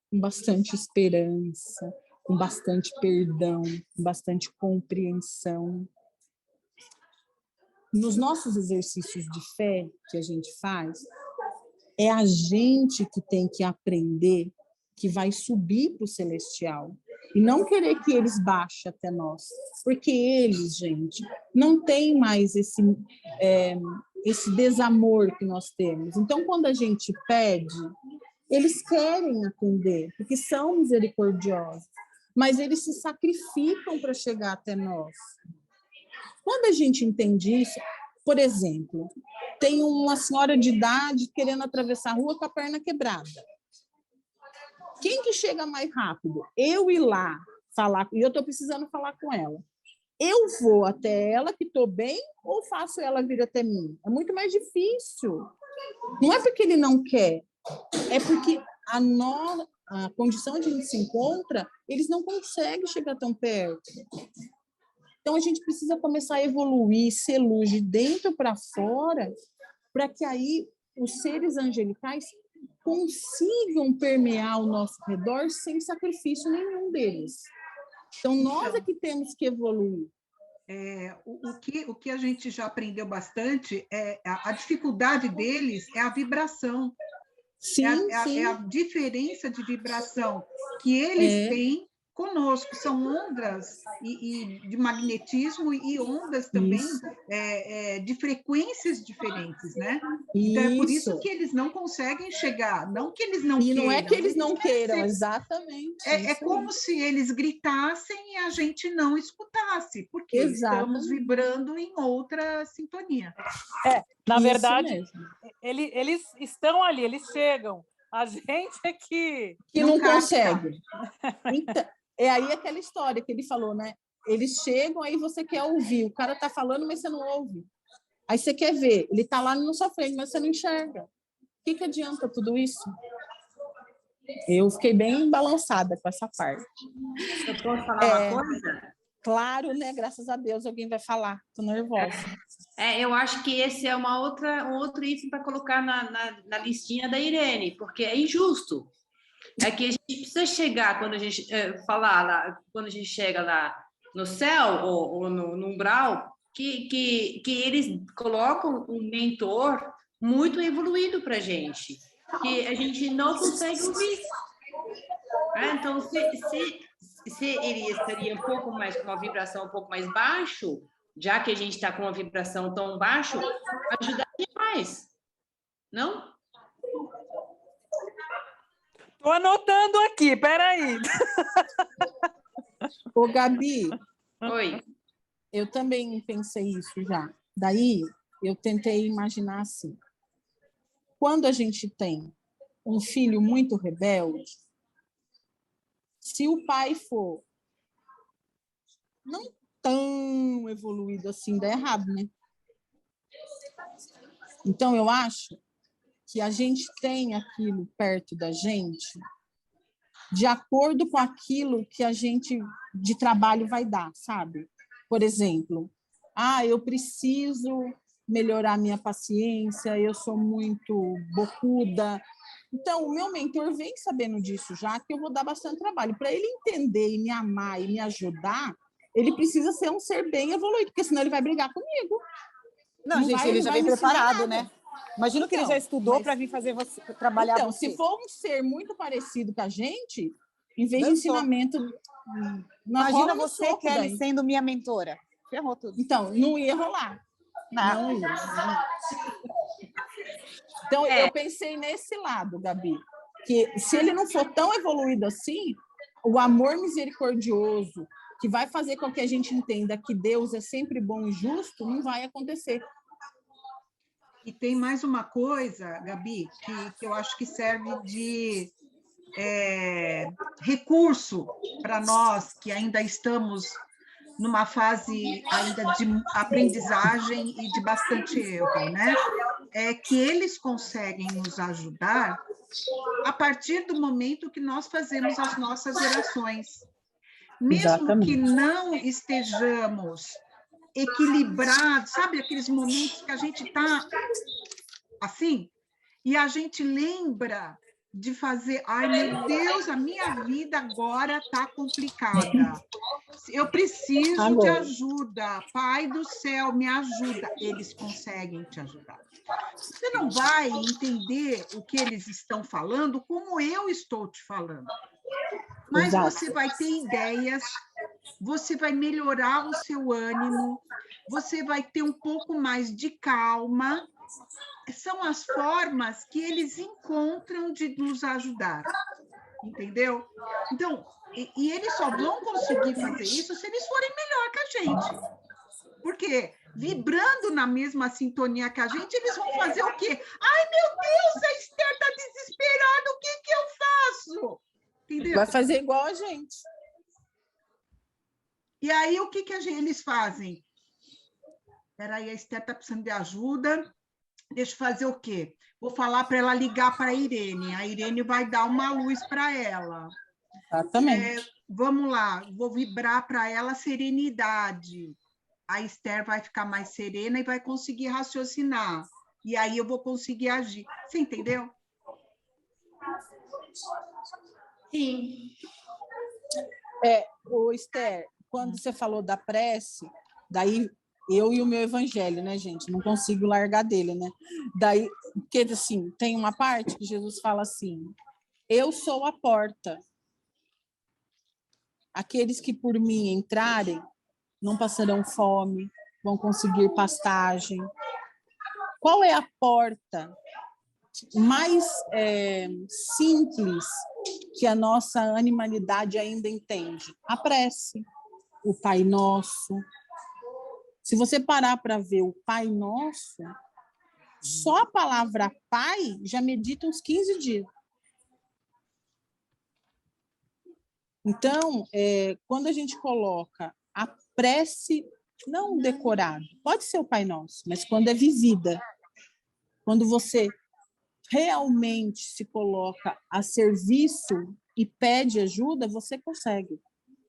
com bastante esperança, com bastante perdão, com bastante compreensão. Nos nossos exercícios de fé que a gente faz, é a gente que tem que aprender que vai subir para o celestial e não querer que eles baixem até nós, porque eles, gente, não tem mais esse desamor que nós temos. Então, quando a gente pede, eles querem atender, porque são misericordiosos, mas eles se sacrificam para chegar até nós. Quando a gente entende isso, por exemplo, tem uma senhora de idade querendo atravessar a rua com a perna quebrada. Quem que chega mais rápido? Eu ir lá falar, e eu estou precisando falar com ela. Eu vou até ela, que estou bem, ou faço ela vir até mim? É muito mais difícil. Não é porque ele não quer, é porque a condição onde a gente se encontra, eles não conseguem chegar tão perto. Então, a gente precisa começar a evoluir, ser luz de dentro para fora, para que aí os seres angelicais consigam permear o nosso redor sem sacrifício nenhum deles. Então, nós é que temos que evoluir. O que a gente já aprendeu bastante é a dificuldade deles é a vibração. Sim, é a diferença de vibração que eles têm conosco. São ondas e de magnetismo e ondas também de frequências diferentes, né? Então, é por isso que eles não conseguem chegar, não que eles não queiram. E não é que eles não queiram, exatamente. É como se eles gritassem e a gente não escutasse, porque estamos vibrando em outra sintonia. Na verdade, eles estão ali, eles chegam. A gente é que não consegue. Então, é aí aquela história que ele falou, né? Eles chegam, aí você quer ouvir. O cara está falando, mas você não ouve. Aí você quer ver. Ele está lá na sua frente, mas você não enxerga. O que adianta tudo isso? Eu fiquei bem balançada com essa parte. Eu posso falar uma coisa? Claro, né? Graças a Deus alguém vai falar. Estou nervosa. Eu acho que esse é um outro item para colocar na listinha da Irene, porque é injusto. É que a gente precisa chegar, quando a gente falar lá, quando a gente chega lá no céu ou no umbral, que eles colocam um mentor muito evoluído para a gente, que a gente não consegue ouvir. Então, se ele estaria um pouco mais com uma vibração um pouco mais baixo, já que a gente está com uma vibração tão baixa, ajudaria mais, não? Estou anotando aqui, peraí. Ô, Gabi. Oi. Eu também pensei isso já. Daí, eu tentei imaginar assim. Quando a gente tem um filho muito rebelde, se o pai for não tão evoluído assim, dá errado, né? Então, eu acho que a gente tem aquilo perto da gente de acordo com aquilo que a gente de trabalho vai dar, sabe? Por exemplo, eu preciso melhorar minha paciência, eu sou muito bocuda. Então, o meu mentor vem sabendo disso já, que eu vou dar bastante trabalho. Para ele entender e me amar e me ajudar, ele precisa ser um ser bem evoluído, porque senão ele vai brigar comigo. Não, gente, ele já vem preparado, né? Imagino que ele já estudou para vir fazer você trabalhar então, você. Se for um ser muito parecido com a gente, em vez de ensinamento... Imagina você, Kelly, sendo minha mentora. Ferrou tudo. Então, não ia rolar. Não ia. Então, eu pensei nesse lado, Gabi, que se ele não for tão evoluído assim, o amor misericordioso, que vai fazer com que a gente entenda que Deus é sempre bom e justo, não vai acontecer. E tem mais uma coisa, Gabi, que eu acho que serve de recurso para nós que ainda estamos numa fase ainda de aprendizagem e de bastante erro, né? É que eles conseguem nos ajudar a partir do momento que nós fazemos as nossas orações. Mesmo que não estejamos equilibrados, sabe aqueles momentos que a gente está assim, e a gente lembra de fazer, meu Deus, a minha vida agora está complicada. Eu preciso de ajuda. Pai do céu, me ajuda. Eles conseguem te ajudar. Você não vai entender o que eles estão falando como eu estou te falando. Mas você vai ter ideias, você vai melhorar o seu ânimo, você vai ter um pouco mais de calma. São as formas que eles encontram de nos ajudar, entendeu? Então, e eles só vão conseguir fazer isso se eles forem melhor que a gente. Porque vibrando na mesma sintonia que a gente, eles vão fazer o quê? Ai, meu Deus, a Esther está desesperada, o que eu faço? Entendeu? Vai fazer igual a gente. E aí, o que eles fazem? Espera aí, a Esther está precisando de ajuda. Deixa eu fazer o quê? Vou falar para ela ligar para a Irene vai dar uma luz para ela. Exatamente. Vamos lá, vou vibrar para ela serenidade. A Esther vai ficar mais serena e vai conseguir raciocinar. E aí eu vou conseguir agir. Você entendeu? Sim. O Esther, quando você falou da prece, daí eu e o meu evangelho, né, gente? Não consigo largar dele, né? Daí, porque assim, tem uma parte que Jesus fala assim: eu sou a porta. Aqueles que por mim entrarem não passarão fome, vão conseguir pastagem. Qual é a porta mais simples que a nossa animalidade ainda entende? A prece, o Pai Nosso. Se você parar para ver o Pai Nosso, só a palavra Pai já medita uns 15 dias. Então, quando a gente coloca a prece, não decorado, pode ser o Pai Nosso, mas quando é vivida, quando você realmente se coloca a serviço e pede ajuda, você consegue.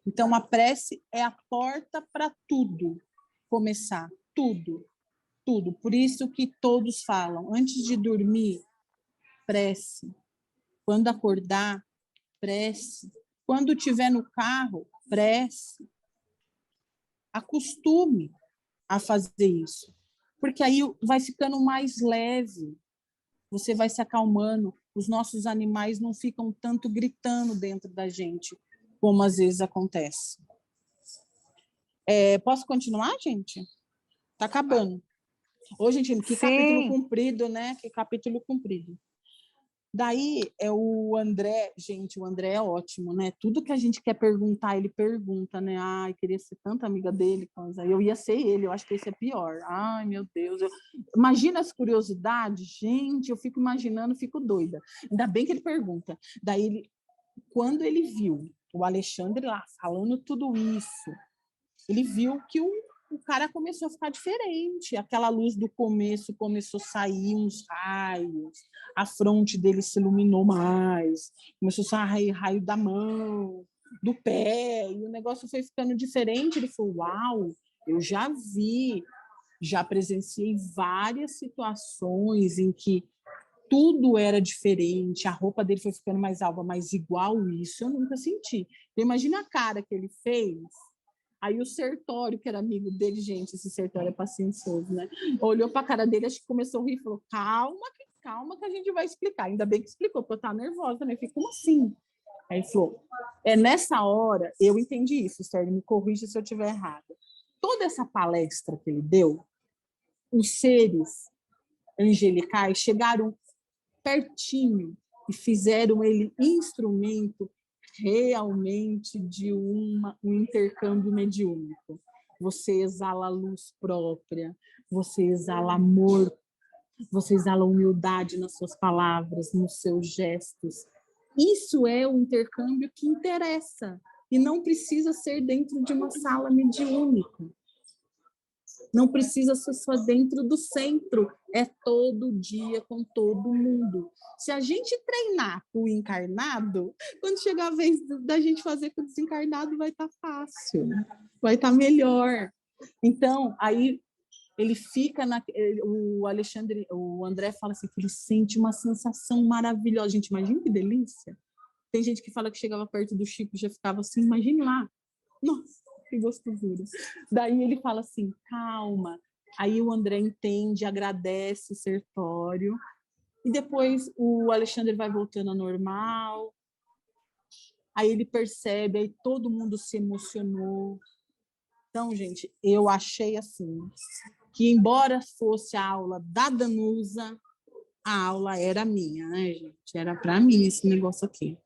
Então, a prece é a porta para tudo começar, tudo, tudo. Por isso que todos falam, antes de dormir, prece. Quando acordar, prece. Quando estiver no carro, prece. Acostume a fazer isso, porque aí vai ficando mais leve, você vai se acalmando, os nossos animais não ficam tanto gritando dentro da gente, como às vezes acontece. Posso continuar, gente? Tá acabando. Ô, gente, que capítulo comprido, né? Que capítulo comprido. Daí o André, gente, o André é ótimo, né? Tudo que a gente quer perguntar, ele pergunta, né? Ai, queria ser tanta amiga dele, coisa. Eu ia ser ele, eu acho que esse é pior. Ai, meu Deus. Imagina as curiosidades, gente, eu fico imaginando, fico doida. Ainda bem que ele pergunta. Daí, quando ele viu o Alexandre lá falando tudo isso, ele viu que o cara começou a ficar diferente. Aquela luz do começo começou a sair uns raios, a fronte dele se iluminou mais, começou a sair raio da mão, do pé, e o negócio foi ficando diferente. Ele falou: uau, eu já vi, já presenciei várias situações em que tudo era diferente, a roupa dele foi ficando mais alva, mas igual isso eu nunca senti. Então, imagina a cara que ele fez. Aí o Sertório, que era amigo dele, gente, esse Sertório é paciencioso, né? Olhou para a cara dele, acho que começou a rir e falou: calma que a gente vai explicar. Ainda bem que explicou, porque eu estava nervosa, né? Falei: como assim? Aí ele falou: nessa hora, eu entendi isso, Sérgio, me corrija se eu estiver errada. Toda essa palestra que ele deu, os seres angelicais chegaram pertinho e fizeram ele instrumento realmente de um intercâmbio mediúnico. Você exala luz própria, você exala amor, você exala humildade nas suas palavras, nos seus gestos. Isso é o intercâmbio que interessa e não precisa ser dentro de uma sala mediúnica. Não precisa ser só dentro do centro, é todo dia com todo mundo. Se a gente treinar com o encarnado, quando chegar a vez da gente fazer com o desencarnado, vai estar fácil, vai estar melhor. Então, aí ele fica o André fala assim que ele sente uma sensação maravilhosa. Gente, imagina que delícia. Tem gente que fala que chegava perto do Chico e já ficava assim, imagine lá. Nossa, que gostosura. Daí ele fala assim, calma. Aí o André entende, agradece o Sertório. E depois o Alexandre vai voltando ao normal. Aí ele percebe, aí todo mundo se emocionou. Então, gente, eu achei assim, que embora fosse a aula da Danusa, a aula era minha, né, gente? Era para mim esse negócio aqui.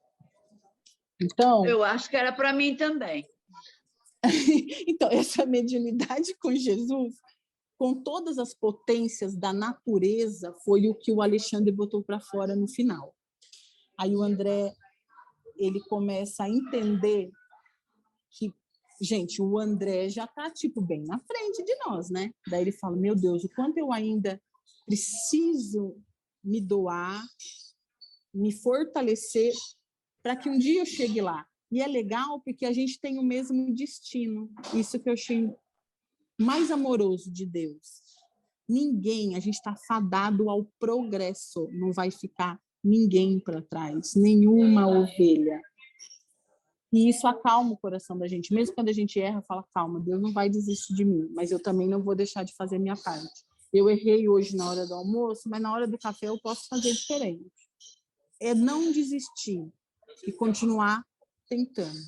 Então, eu acho que era para mim também. Então, essa mediunidade com Jesus, com todas as potências da natureza, foi o que o Alexandre botou para fora no final. Aí o André, ele começa a entender que, gente, o André já está tipo bem na frente de nós, né? Daí ele fala: meu Deus, o quanto eu ainda preciso me doar, me fortalecer para que um dia eu chegue lá. E é legal porque a gente tem o mesmo destino. Isso que eu achei mais amoroso de Deus. Ninguém, a gente está fadado ao progresso, não vai ficar ninguém para trás, nenhuma ovelha. E isso acalma o coração da gente. Mesmo quando a gente erra, fala, calma, Deus não vai desistir de mim, mas eu também não vou deixar de fazer minha parte. Eu errei hoje na hora do almoço, mas na hora do café eu posso fazer diferente. É não desistir e continuar tentando.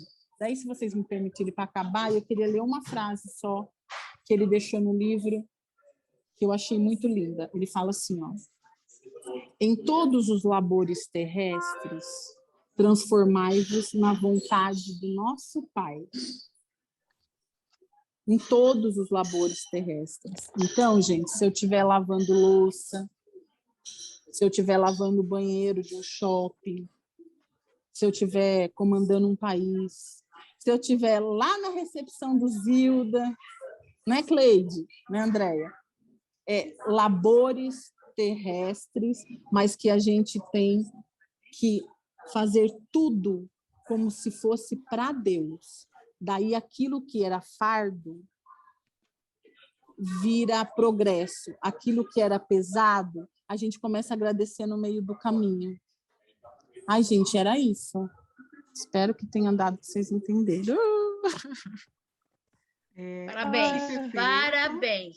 Daí, se vocês me permitirem para acabar, eu queria ler uma frase só que ele deixou no livro, que eu achei muito linda. Ele fala assim, ó: em todos os labores terrestres, transformai-vos na vontade do nosso Pai. Em todos os labores terrestres. Então, gente, se eu estiver lavando louça, se eu estiver lavando o banheiro de um shopping, se eu estiver comandando um país, se eu estiver lá na recepção do Zilda, né, Cleide? Né, Andréia? Labores terrestres, mas que a gente tem que fazer tudo como se fosse para Deus. Daí aquilo que era fardo vira progresso. Aquilo que era pesado, a gente começa a agradecer no meio do caminho. Ai, gente, era isso. Espero que tenha dado para vocês entenderem. Parabéns, parabéns.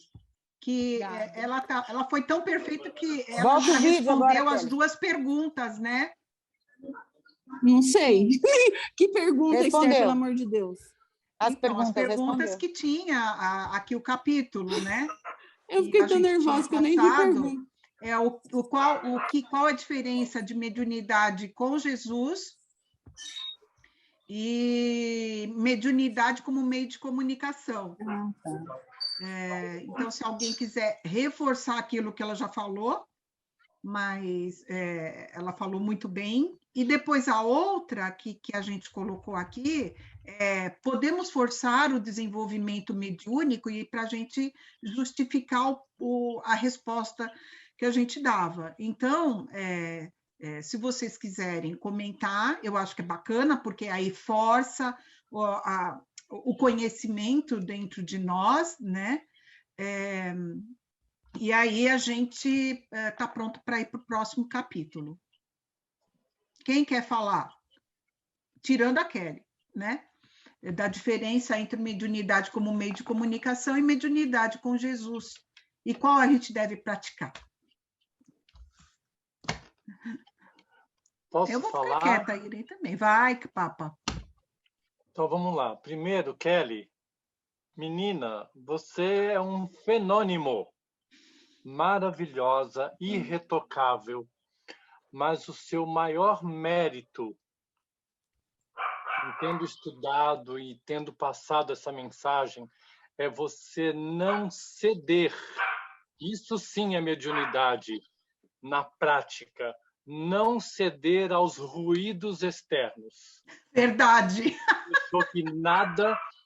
Que ela foi tão perfeita que ela já respondeu as duas perguntas, né? Não sei. Que pergunta, Esther, pelo amor de Deus? As perguntas que tinha aqui o capítulo, né? Eu fiquei tão nervosa que eu nem vi pergunta. Qual a diferença de mediunidade com Jesus e mediunidade como meio de comunicação. Então, se alguém quiser reforçar aquilo que ela já falou, mas ela falou muito bem. E depois a outra que a gente colocou aqui, podemos forçar o desenvolvimento mediúnico e para a gente justificar a resposta que a gente dava. Então, se vocês quiserem comentar, eu acho que é bacana, porque aí força o conhecimento dentro de nós, né? E aí a gente está pronto para ir para o próximo capítulo. Quem quer falar? Tirando a Kelly, né? Da diferença entre mediunidade como meio de comunicação e mediunidade com Jesus. E qual a gente deve praticar? Eu vou falar? Ficar quieta, Irene, também. Vai, Papa. Então, vamos lá. Primeiro, Kelly, menina, você é um fenômeno. Maravilhosa, irretocável. Mas o seu maior mérito, tendo estudado e tendo passado essa mensagem, é você não ceder. Isso sim é mediunidade na prática. Não ceder aos ruídos externos. Verdade.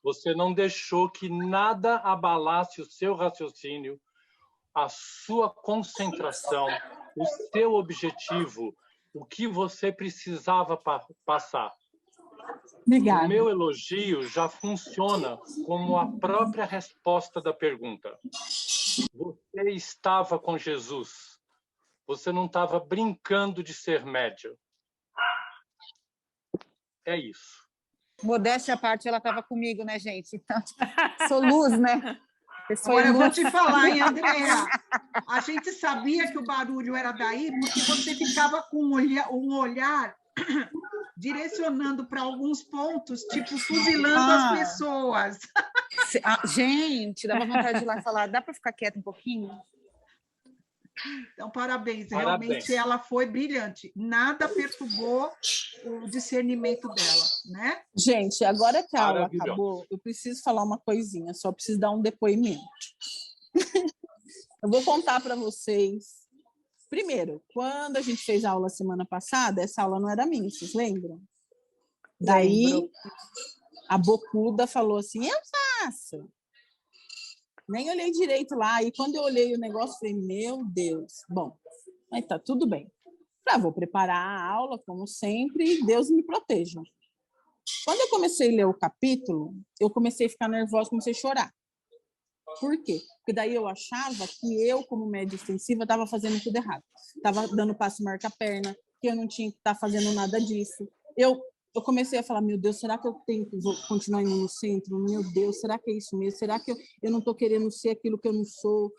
Você não deixou que nada abalasse o seu raciocínio, a sua concentração, o seu objetivo, o que você precisava passar. Obrigada. O meu elogio já funciona como a própria resposta da pergunta. Você estava com Jesus. Você não estava brincando de ser médium. É isso. Modéstia à parte, ela estava comigo, né, gente? Então, sou luz, né? Agora eu vou te falar, hein, Andréa? A gente sabia que o barulho era daí porque você ficava com um olhar direcionando para alguns pontos, tipo, fuzilando as pessoas. Gente, dava vontade de ir lá falar, dá para ficar quieta um pouquinho? Então, parabéns. Realmente ela foi brilhante. Nada perturbou o discernimento dela, né? Gente, agora que a aula acabou, eu preciso falar uma coisinha, só preciso dar um depoimento. Eu vou contar para vocês. Primeiro, quando a gente fez a aula semana passada, essa aula não era minha, vocês lembram? Daí, a bocuda falou assim, eu faço. Nem olhei direito lá. E quando eu olhei o negócio, falei, meu Deus. Bom, mas tá tudo bem. Vou preparar a aula, como sempre, e Deus me proteja. Quando eu comecei a ler o capítulo, eu comecei a ficar nervosa, comecei a chorar. Por quê? Porque daí eu achava que eu, como média extensiva, estava fazendo tudo errado. Estava dando passo marca-perna, que eu não tinha que estar fazendo nada disso. Eu comecei a falar, meu Deus, será que eu tenho que continuar indo no centro? Meu Deus, será que é isso mesmo? Será que eu não estou querendo ser aquilo que eu não sou?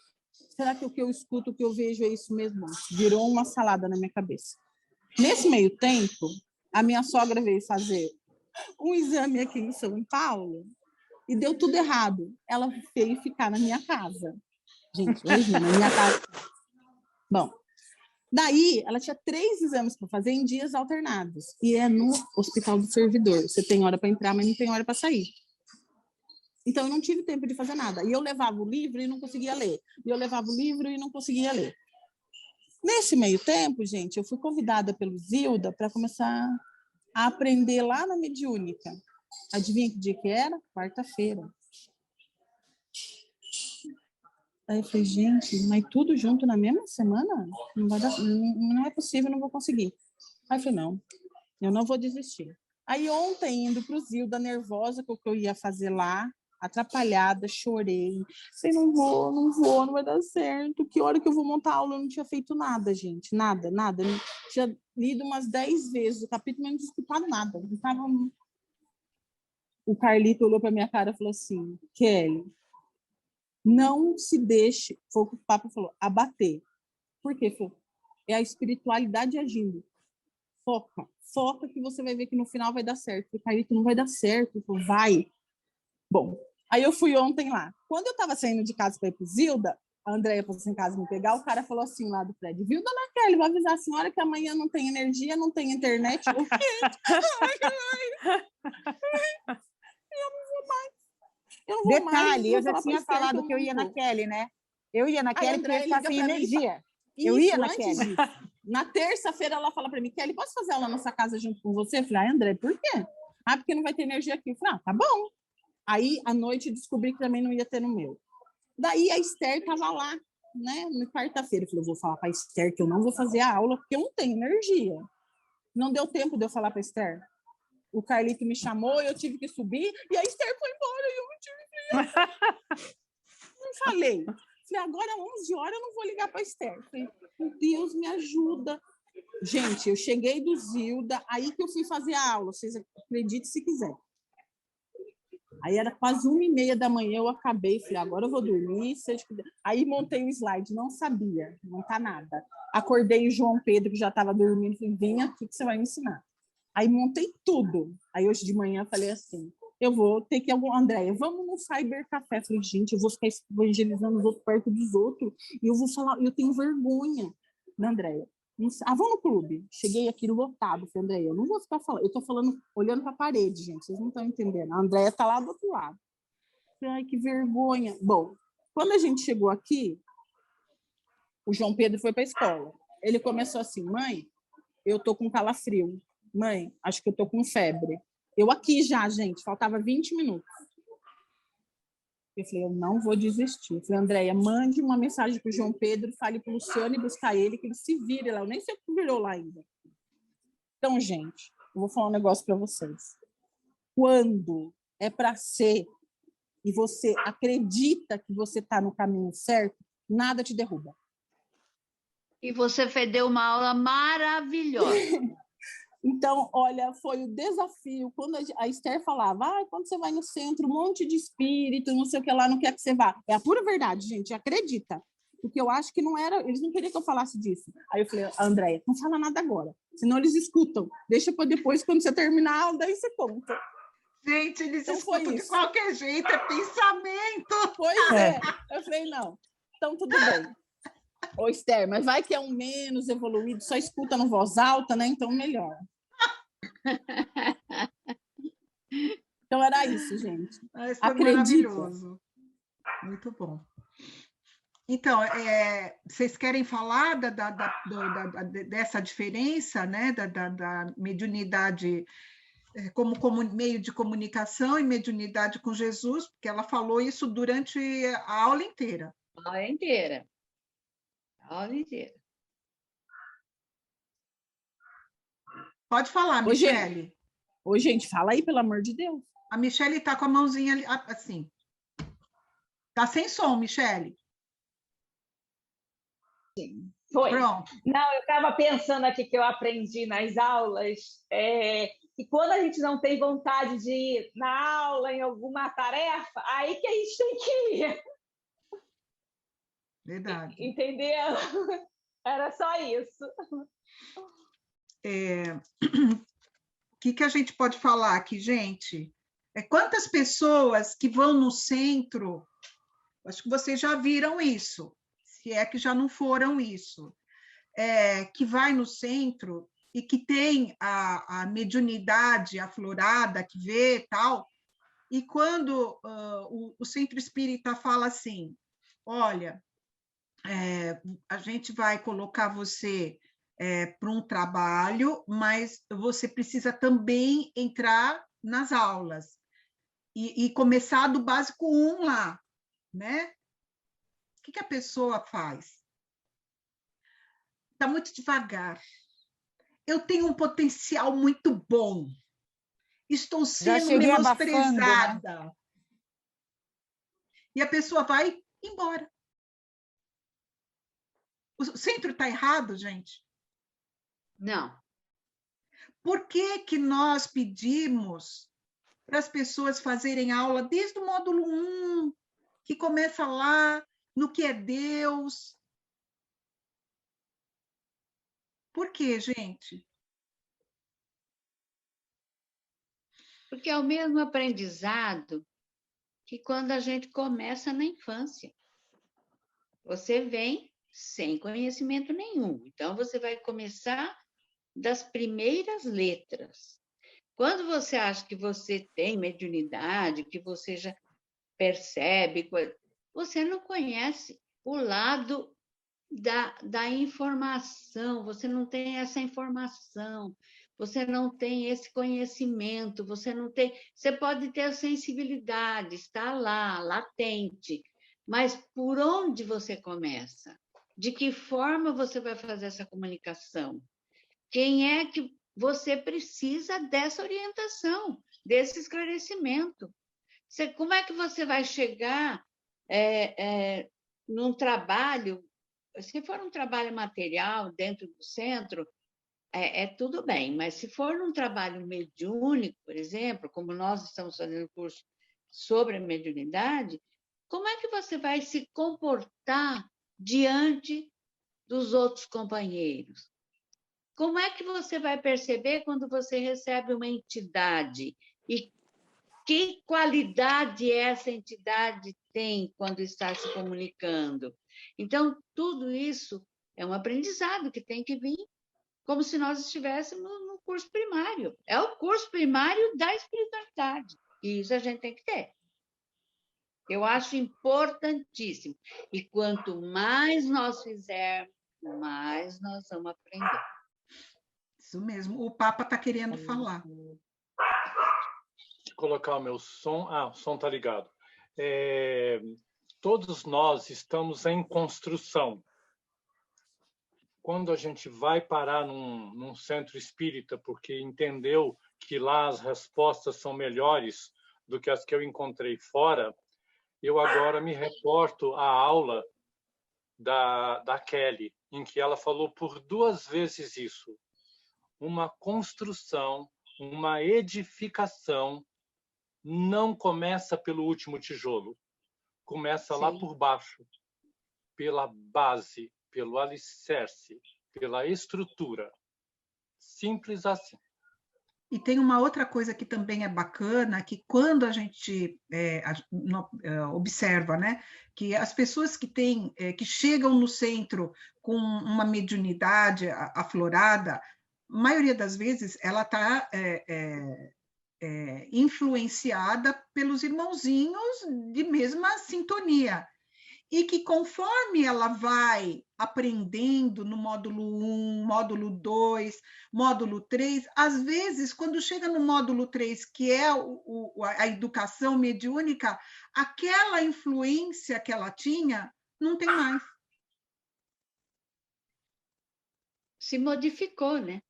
Será que o que eu escuto, o que eu vejo é isso mesmo? Virou uma salada na minha cabeça. Nesse meio tempo, a minha sogra veio fazer um exame aqui em São Paulo e deu tudo errado. Ela veio ficar na minha casa. Gente, imagina, na minha casa. Bom, daí ela tinha 3 exames para fazer em dias alternados. E é no Hospital do Servidor. Você tem hora para entrar, mas não tem hora para sair. Então, eu não tive tempo de fazer nada. E eu levava o livro e não conseguia ler. E eu levava o livro e não conseguia ler. Nesse meio tempo, gente, eu fui convidada pelo Zilda para começar a aprender lá na Mediúnica. Adivinha que dia que era? Quarta-feira. Aí eu falei, gente, mas tudo junto na mesma semana? Não vai dar, não é possível, não vou conseguir. Aí eu falei, não, eu não vou desistir. Aí ontem, indo para o Zilda, nervosa com o que eu ia fazer lá, atrapalhada, chorei. Falei, não vai dar certo. Que hora que eu vou montar a aula? Eu não tinha feito nada, gente. Nada. Eu tinha lido umas 10 vezes o capítulo, mas não tinha escutado nada. Não tava... O Carlito olhou para minha cara e falou assim, Kelly, não se deixe, foi o que o Papa falou, abater. Por quê? Falou, é a espiritualidade agindo. Foca que você vai ver que no final vai dar certo. O Carlito, não vai dar certo. Falou, vai. Bom, aí eu fui ontem lá. Quando eu estava saindo de casa para ir para o Zilda, a Andréia passou em casa me pegar, o cara falou assim lá do prédio, viu, dona Kelly, vai avisar a senhora que amanhã não tem energia, não tem internet. O quê? Eu não vou mais. Detalhe, eu já tinha falado que eu ia na Kelly, né? Eu ia na Kelly porque eu ia ficar sem energia. Eu ia na Kelly. Na terça-feira ela fala para mim, Kelly, posso fazer aula na nossa casa junto com você? Eu falei, André, por quê? Porque não vai ter energia aqui. Eu falei, tá bom. Aí, à noite, descobri que também não ia ter no meu. Daí, a Esther estava lá, né, na quarta-feira. Eu falei, eu vou falar para a Esther que eu não vou fazer a aula porque eu não tenho energia. Não deu tempo de eu falar para a Esther. O Carlito me chamou, eu tive que subir, e a Esther foi embora, e eu não tive que... Não falei. Falei, agora, 11 horas, eu não vou ligar para a Esther. Falei, meu Deus, me ajuda. Gente, eu cheguei do Zilda, aí que eu fui fazer a aula, vocês acreditem se quiser. Aí era quase 1h30 da manhã, eu acabei, falei, agora eu vou dormir. Aí montei o slide, não sabia, não tá nada. Acordei o João Pedro, que já estava dormindo, falei, vem aqui que você vai me ensinar. Aí montei tudo. Aí hoje de manhã falei assim, eu vou ter que ir algum... Andréia, vamos no Cybercafé. Falei, gente, eu vou ficar evangelizando os outros perto dos outros, e eu vou falar, eu tenho vergonha. Andréia, vamos no clube. Cheguei aqui lotado, falei, Andréia, eu não vou ficar falando, eu estou falando, olhando para a parede, gente, vocês não estão entendendo. A Andréia está lá do outro lado. Falei, ai, que vergonha. Bom, quando a gente chegou aqui, o João Pedro foi para a escola. Ele começou assim, mãe, eu estou com calafrio. Mãe, acho que eu estou com febre. Eu aqui já, gente, faltava 20 minutos. Eu falei, eu não vou desistir. Eu falei, Andréia, mande uma mensagem para o João Pedro, fale para o Luciano e buscar ele, que ele se vire lá. Eu nem sei o que virou lá ainda. Então, gente, eu vou falar um negócio para vocês. Quando é para ser e você acredita que você está no caminho certo, nada te derruba. E você deu uma aula maravilhosa. Então, olha, foi o desafio. Quando a Esther falava, quando você vai no centro, um monte de espírito, não sei o que lá, não quer que você vá. É a pura verdade, gente, acredita. Porque eu acho que não era, eles não queriam que eu falasse disso. Aí eu falei, Andréia, não fala nada agora, senão eles escutam. Deixa para depois, quando você terminar a aula, daí você conta. Gente, eles então, escutam de qualquer jeito, é pensamento. Pois é. Eu falei, não, então tudo bem. Ô, Esther, mas vai que é um menos evoluído, só escuta no voz alta, né? Então, melhor. Então, era isso, gente. Mas foi maravilhoso. Muito bom. Então, vocês querem falar dessa diferença, né? Da mediunidade como meio de comunicação e mediunidade com Jesus, porque ela falou isso durante a aula inteira. A aula inteira. A aula inteira. Pode falar, Michele. Ô, gente, fala aí, pelo amor de Deus. A Michele está com a mãozinha ali, assim. Está sem som, Michele. Sim. Foi. Pronto. Não, eu estava pensando aqui que eu aprendi nas aulas que quando a gente não tem vontade de ir na aula, em alguma tarefa, aí que a gente tem que ir. Verdade. Entendeu? Era só isso. O que a gente pode falar aqui, gente? Quantas pessoas que vão no centro, acho que vocês já viram isso, se é que já não foram isso, que vai no centro e que tem a mediunidade aflorada, que vê e tal, e quando o centro espírita fala assim, olha, a gente vai colocar você para um trabalho, mas você precisa também entrar nas aulas e começar do básico 1 lá, né? O que a pessoa faz? Está muito devagar. Eu tenho um potencial muito bom. Estou sendo menosprezada. Abafando, né? E a pessoa vai embora. O centro está errado, gente? Não. Por que nós pedimos para as pessoas fazerem aula desde o módulo 1, que começa lá, no que é Deus? Por quê, gente? Porque é o mesmo aprendizado que quando a gente começa na infância. Você vem sem conhecimento nenhum. Então, você vai começar das primeiras letras. Quando você acha que você tem mediunidade, que você já percebe, você não conhece o lado da informação, você não tem essa informação, você não tem esse conhecimento, você não tem... Você pode ter a sensibilidade, está lá, latente, mas por onde você começa? De que forma você vai fazer essa comunicação? Quem é que você precisa dessa orientação, desse esclarecimento? Como é que você vai chegar num trabalho, se for um trabalho material dentro do centro, tudo bem, mas se for um trabalho mediúnico, por exemplo, como nós estamos fazendo curso sobre a mediunidade, como é que você vai se comportar diante dos outros companheiros? Como é que você vai perceber quando você recebe uma entidade? E que qualidade essa entidade tem quando está se comunicando? Então, tudo isso é um aprendizado que tem que vir, como se nós estivéssemos no curso primário. É o curso primário da espiritualidade. E isso a gente tem que ter. Eu acho importantíssimo. E quanto mais nós fizermos, mais nós vamos aprender. Isso mesmo. O Papa está querendo falar. Deixa eu colocar o meu som. O som está ligado. Todos nós estamos em construção. Quando a gente vai parar num centro espírita, porque entendeu que lá as respostas são melhores do que as que eu encontrei fora, eu agora me reporto à aula da Kelly, em que ela falou por 2 vezes isso. Uma construção, uma edificação não começa pelo último tijolo, começa lá por baixo, pela base, pelo alicerce, pela estrutura. Simples assim. E tem uma outra coisa que também é bacana, que quando a gente observa, né, que as pessoas que chegam no centro com uma mediunidade aflorada, a maioria das vezes ela está influenciada pelos irmãozinhos de mesma sintonia. e que conforme ela vai aprendendo no módulo 1, módulo 2, módulo 3, às vezes, quando chega no módulo 3, que é a educação mediúnica, aquela influência que ela tinha não tem mais. Se modificou, né?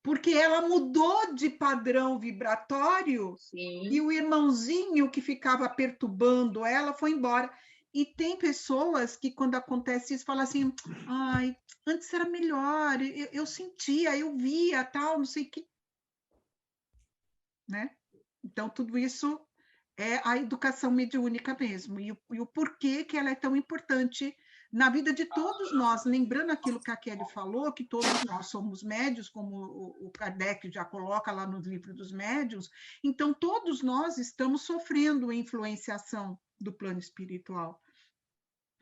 Porque ela mudou de padrão vibratório. Sim. E o irmãozinho que ficava perturbando ela foi embora. E tem pessoas que, quando acontece isso, falam assim, ai, antes era melhor, eu sentia, eu via, tal, não sei o quê. Né? Então, tudo isso é a educação mediúnica mesmo, e o porquê que ela é tão importante na vida de todos nós, lembrando aquilo que a Kelly falou, que todos nós somos médios, como o Kardec já coloca lá no livro dos médios, então todos nós estamos sofrendo influenciação do plano espiritual.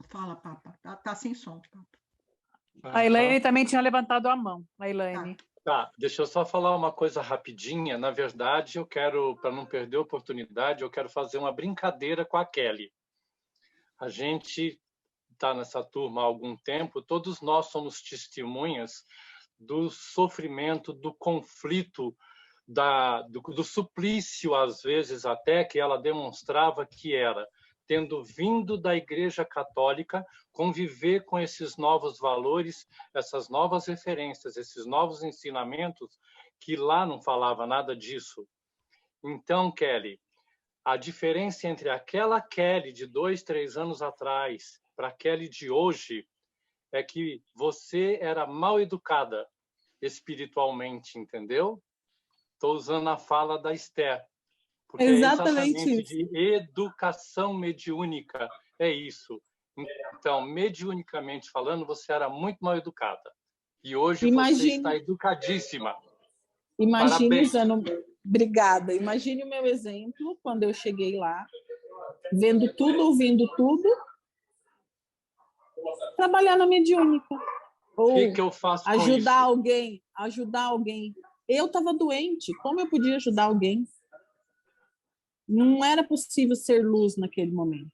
Fala, Papa, tá sem som, Papa. A Elaine também tinha levantado a mão, a Elaine. Tá, deixa eu só falar uma coisa rapidinha. Na verdade, eu quero, para não perder a oportunidade, eu quero fazer uma brincadeira com a Kelly. A gente está nessa turma há algum tempo, todos nós somos testemunhas do sofrimento, do conflito, do suplício, às vezes até, que ela demonstrava que era, tendo vindo da Igreja Católica, conviver com esses novos valores, essas novas referências, esses novos ensinamentos, que lá não falava nada disso. Então, Kelly, a diferença entre aquela Kelly de 2, 3 anos atrás para a Kelly de hoje é que você era mal educada espiritualmente, entendeu? Estou usando a fala da Esther. Porque exatamente é exatamente de educação mediúnica, é isso. Então, mediunicamente falando, você era muito mal educada. E hoje você está educadíssima. Imagine usando... Obrigada. Imagine o meu exemplo, quando eu cheguei lá, vendo tudo, ouvindo tudo, trabalhar na mediúnica. Ou que eu faço com ajudar isso? Ajudar alguém. Eu estava doente, como eu podia ajudar alguém? Não era possível ser luz naquele momento.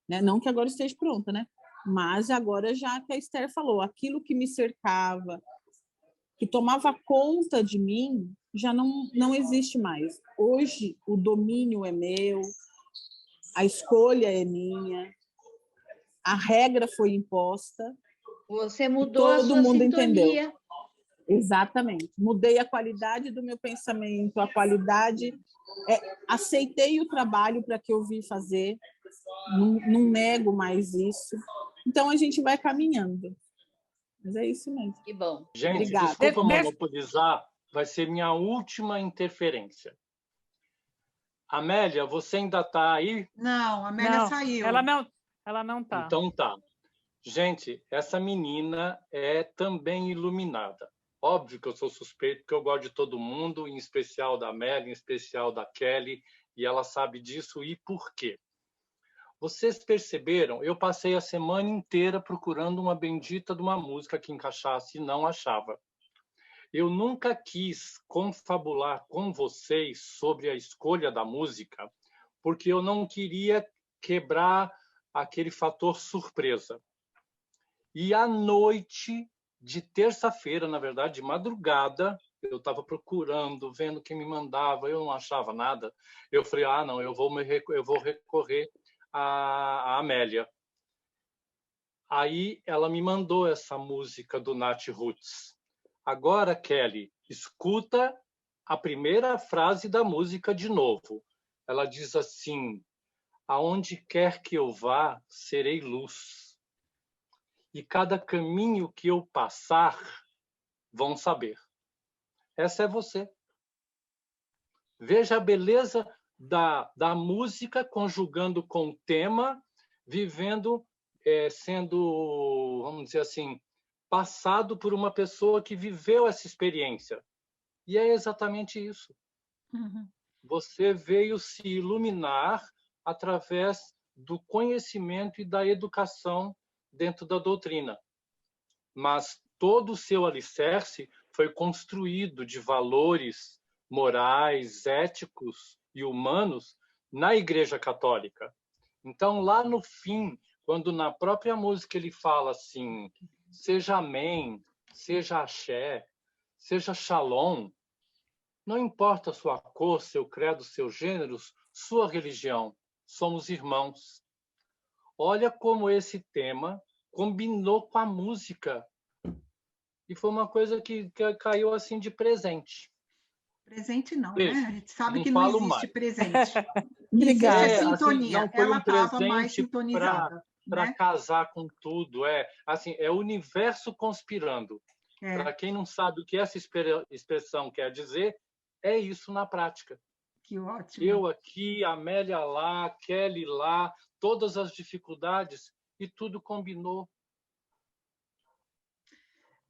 Né? Não que agora esteja pronta, né? Mas agora, já que a Esther falou, aquilo que me cercava, que tomava conta de mim, já não existe mais. Hoje, o domínio é meu, a escolha é minha, a regra foi imposta. Você mudou a sua todo mundo sintonia. Entendeu. Exatamente. Mudei a qualidade do meu pensamento, a qualidade... aceitei o trabalho para que eu vim fazer, não nego mais isso. Então, a gente vai caminhando. Mas é isso mesmo. Que bom. Gente, obrigada. Desculpa monopolizar, vai ser minha última interferência. Amélia, você ainda está aí? Não, a Amélia saiu. Ela não está. Então tá. Gente, essa menina é também iluminada. Óbvio que eu sou suspeito, porque eu gosto de todo mundo, em especial da Amélia, em especial da Kelly, e ela sabe disso e por quê. Vocês perceberam? Eu passei a semana inteira procurando uma bendita de uma música que encaixasse e não achava. Eu nunca quis confabular com vocês sobre a escolha da música, porque eu não queria quebrar aquele fator surpresa. E à noite de terça-feira, na verdade, de madrugada, eu estava procurando, vendo quem me mandava, eu não achava nada. Eu falei, não, eu vou recorrer à Amélia. Aí ela me mandou essa música do Nat Roots. Agora, Kelly, escuta a primeira frase da música de novo. Ela diz assim, aonde quer que eu vá, serei luz. E cada caminho que eu passar, vão saber. Essa é você. Veja a beleza da música conjugando com o tema, vivendo, sendo, vamos dizer assim, passado por uma pessoa que viveu essa experiência. E é exatamente isso. Uhum. Você veio se iluminar através do conhecimento e da educação dentro da doutrina. Mas todo o seu alicerce foi construído de valores morais, éticos e humanos na Igreja Católica. Então, lá no fim, quando na própria música ele fala assim, seja amém, seja axé, seja shalom, não importa a sua cor, seu credo, seus gêneros, sua religião, somos irmãos. Olha como esse tema combinou com a música. E foi uma coisa que caiu assim de presente. Presente não, Beijo. né? A gente sabe Não que não falo existe mais. presente. Obrigada. Existe a Assim, sintonia. não foi Ela um estava mais presente sintonizada. para Né? casar com tudo. Assim, é o universo conspirando. Para quem não sabe o que essa expressão quer dizer, é isso na prática. Que ótimo. Eu aqui, Amélia lá, Kelly lá, todas as dificuldades e tudo combinou.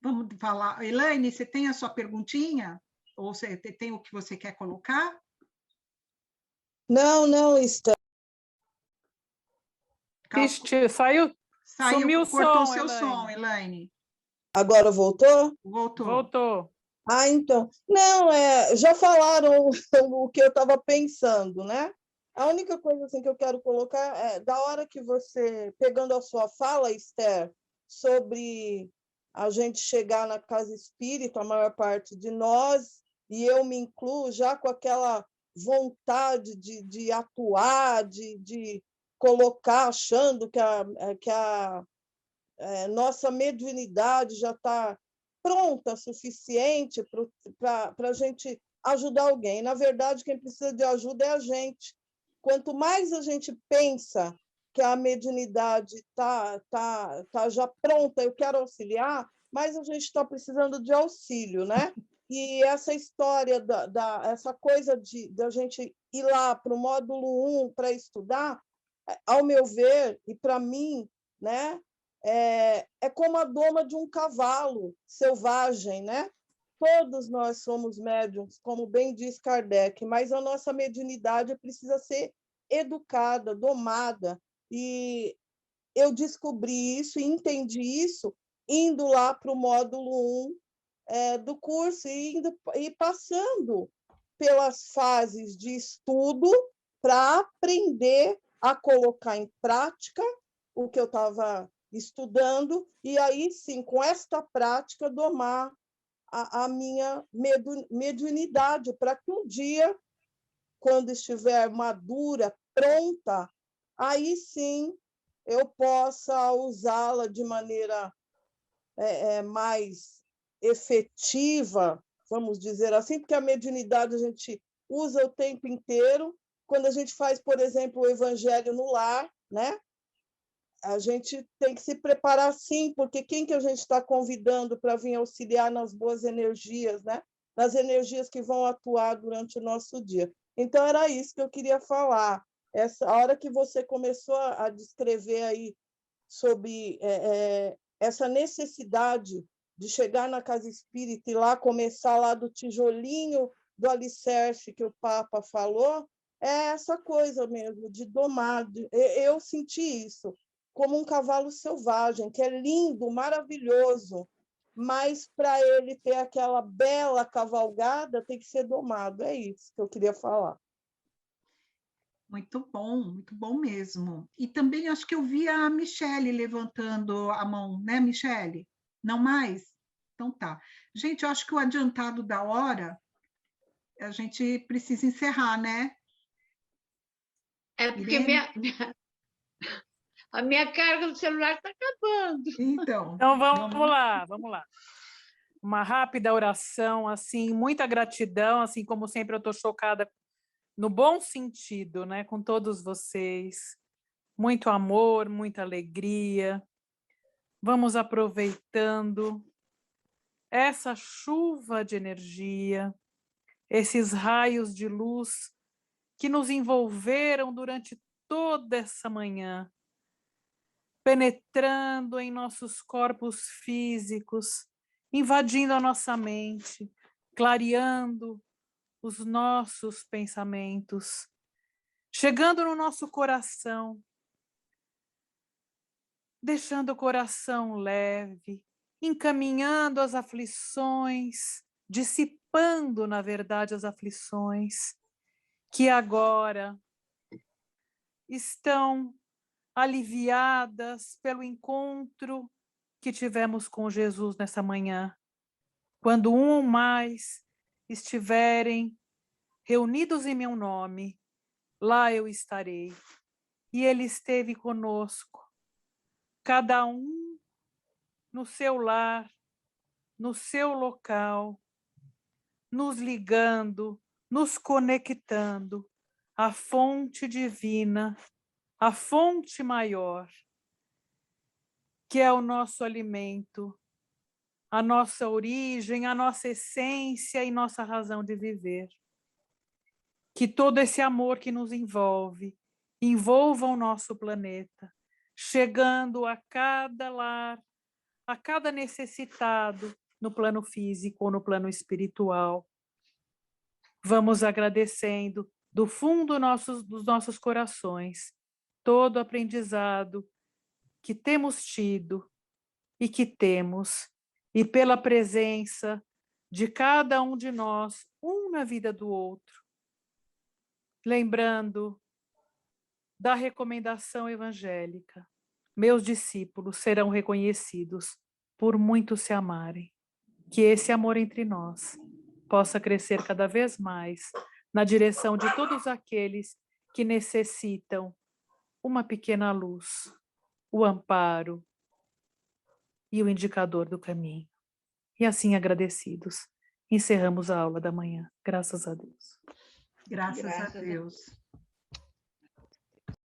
Vamos falar. Elaine, você tem a sua perguntinha? Ou você tem o que você quer colocar? Não, está. Saiu, sumiu o cortou som, seu Elaine. som, Elaine. Agora voltou? Voltou. Ah, então. Não, já falaram o que eu estava pensando, né? A única coisa assim, que eu quero colocar é, da hora que você, pegando a sua fala, Esther, sobre a gente chegar na casa espírita, a maior parte de nós, e eu me incluo já com aquela vontade de atuar, de colocar, achando que a nossa mediunidade já está pronta, suficiente para a gente ajudar alguém. Na verdade, quem precisa de ajuda é a gente. Quanto mais a gente pensa que a mediunidade tá já pronta, eu quero auxiliar, mais a gente está precisando de auxílio, né? E essa história, essa coisa da gente ir lá para o módulo 1 para estudar, ao meu ver, e para mim, né, é como a doma de um cavalo selvagem, né? Todos nós somos médiums, como bem diz Kardec, mas a nossa mediunidade precisa ser educada, domada. E eu descobri isso e entendi isso indo lá para o módulo 1 do curso e passando pelas fases de estudo para aprender a colocar em prática o que eu estava estudando, e aí sim, com esta prática, domar a minha mediunidade, para que um dia, quando estiver madura, pronta, aí sim eu possa usá-la de maneira mais efetiva, vamos dizer assim, porque a mediunidade a gente usa o tempo inteiro. Quando a gente faz, por exemplo, o Evangelho no Lar, né? A gente tem que se preparar sim, porque quem que a gente está convidando para vir auxiliar nas boas energias, né? Nas energias que vão atuar durante o nosso dia. Então, era isso que eu queria falar. A hora que você começou a descrever aí sobre essa necessidade de chegar na casa espírita e lá começar lá do tijolinho do alicerce que o Papa falou, é essa coisa mesmo, de domar. Eu senti isso como um cavalo selvagem, que é lindo, maravilhoso, mas para ele ter aquela bela cavalgada tem que ser domado. É isso que eu queria falar. Muito bom mesmo. E também acho que eu vi a Michele levantando a mão, né, Michele? Não mais? Então tá. Gente, eu acho que o adiantado da hora, a gente precisa encerrar, né? É porque a minha carga do celular está acabando. Então vamos lá. Uma rápida oração, assim, muita gratidão, assim como sempre eu estou chocada no bom sentido, né, com todos vocês. Muito amor, muita alegria. Vamos aproveitando essa chuva de energia, esses raios de luz que nos envolveram durante toda essa manhã, penetrando em nossos corpos físicos, invadindo a nossa mente, clareando os nossos pensamentos, chegando no nosso coração, deixando o coração leve, encaminhando as aflições, dissipando, na verdade, as aflições que agora estão aliviadas pelo encontro que tivemos com Jesus nessa manhã. Quando um ou mais estiverem reunidos em meu nome, lá eu estarei. E ele esteve conosco, cada um no seu lar, no seu local, nos ligando, nos conectando à fonte divina, à fonte maior, que é o nosso alimento, a nossa origem, a nossa essência e nossa razão de viver. Que todo esse amor que nos envolva o nosso planeta, chegando a cada lar, a cada necessitado, no plano físico ou no plano espiritual. Vamos agradecendo do fundo dos nossos corações todo o aprendizado que temos tido e que temos, e pela presença de cada um de nós, um na vida do outro. Lembrando da recomendação evangélica: meus discípulos serão reconhecidos por muito se amarem. Que esse amor entre nós possa crescer cada vez mais na direção de todos aqueles que necessitam uma pequena luz, o amparo e o indicador do caminho. E assim, agradecidos, encerramos a aula da manhã. Graças a Deus. Graças a Deus.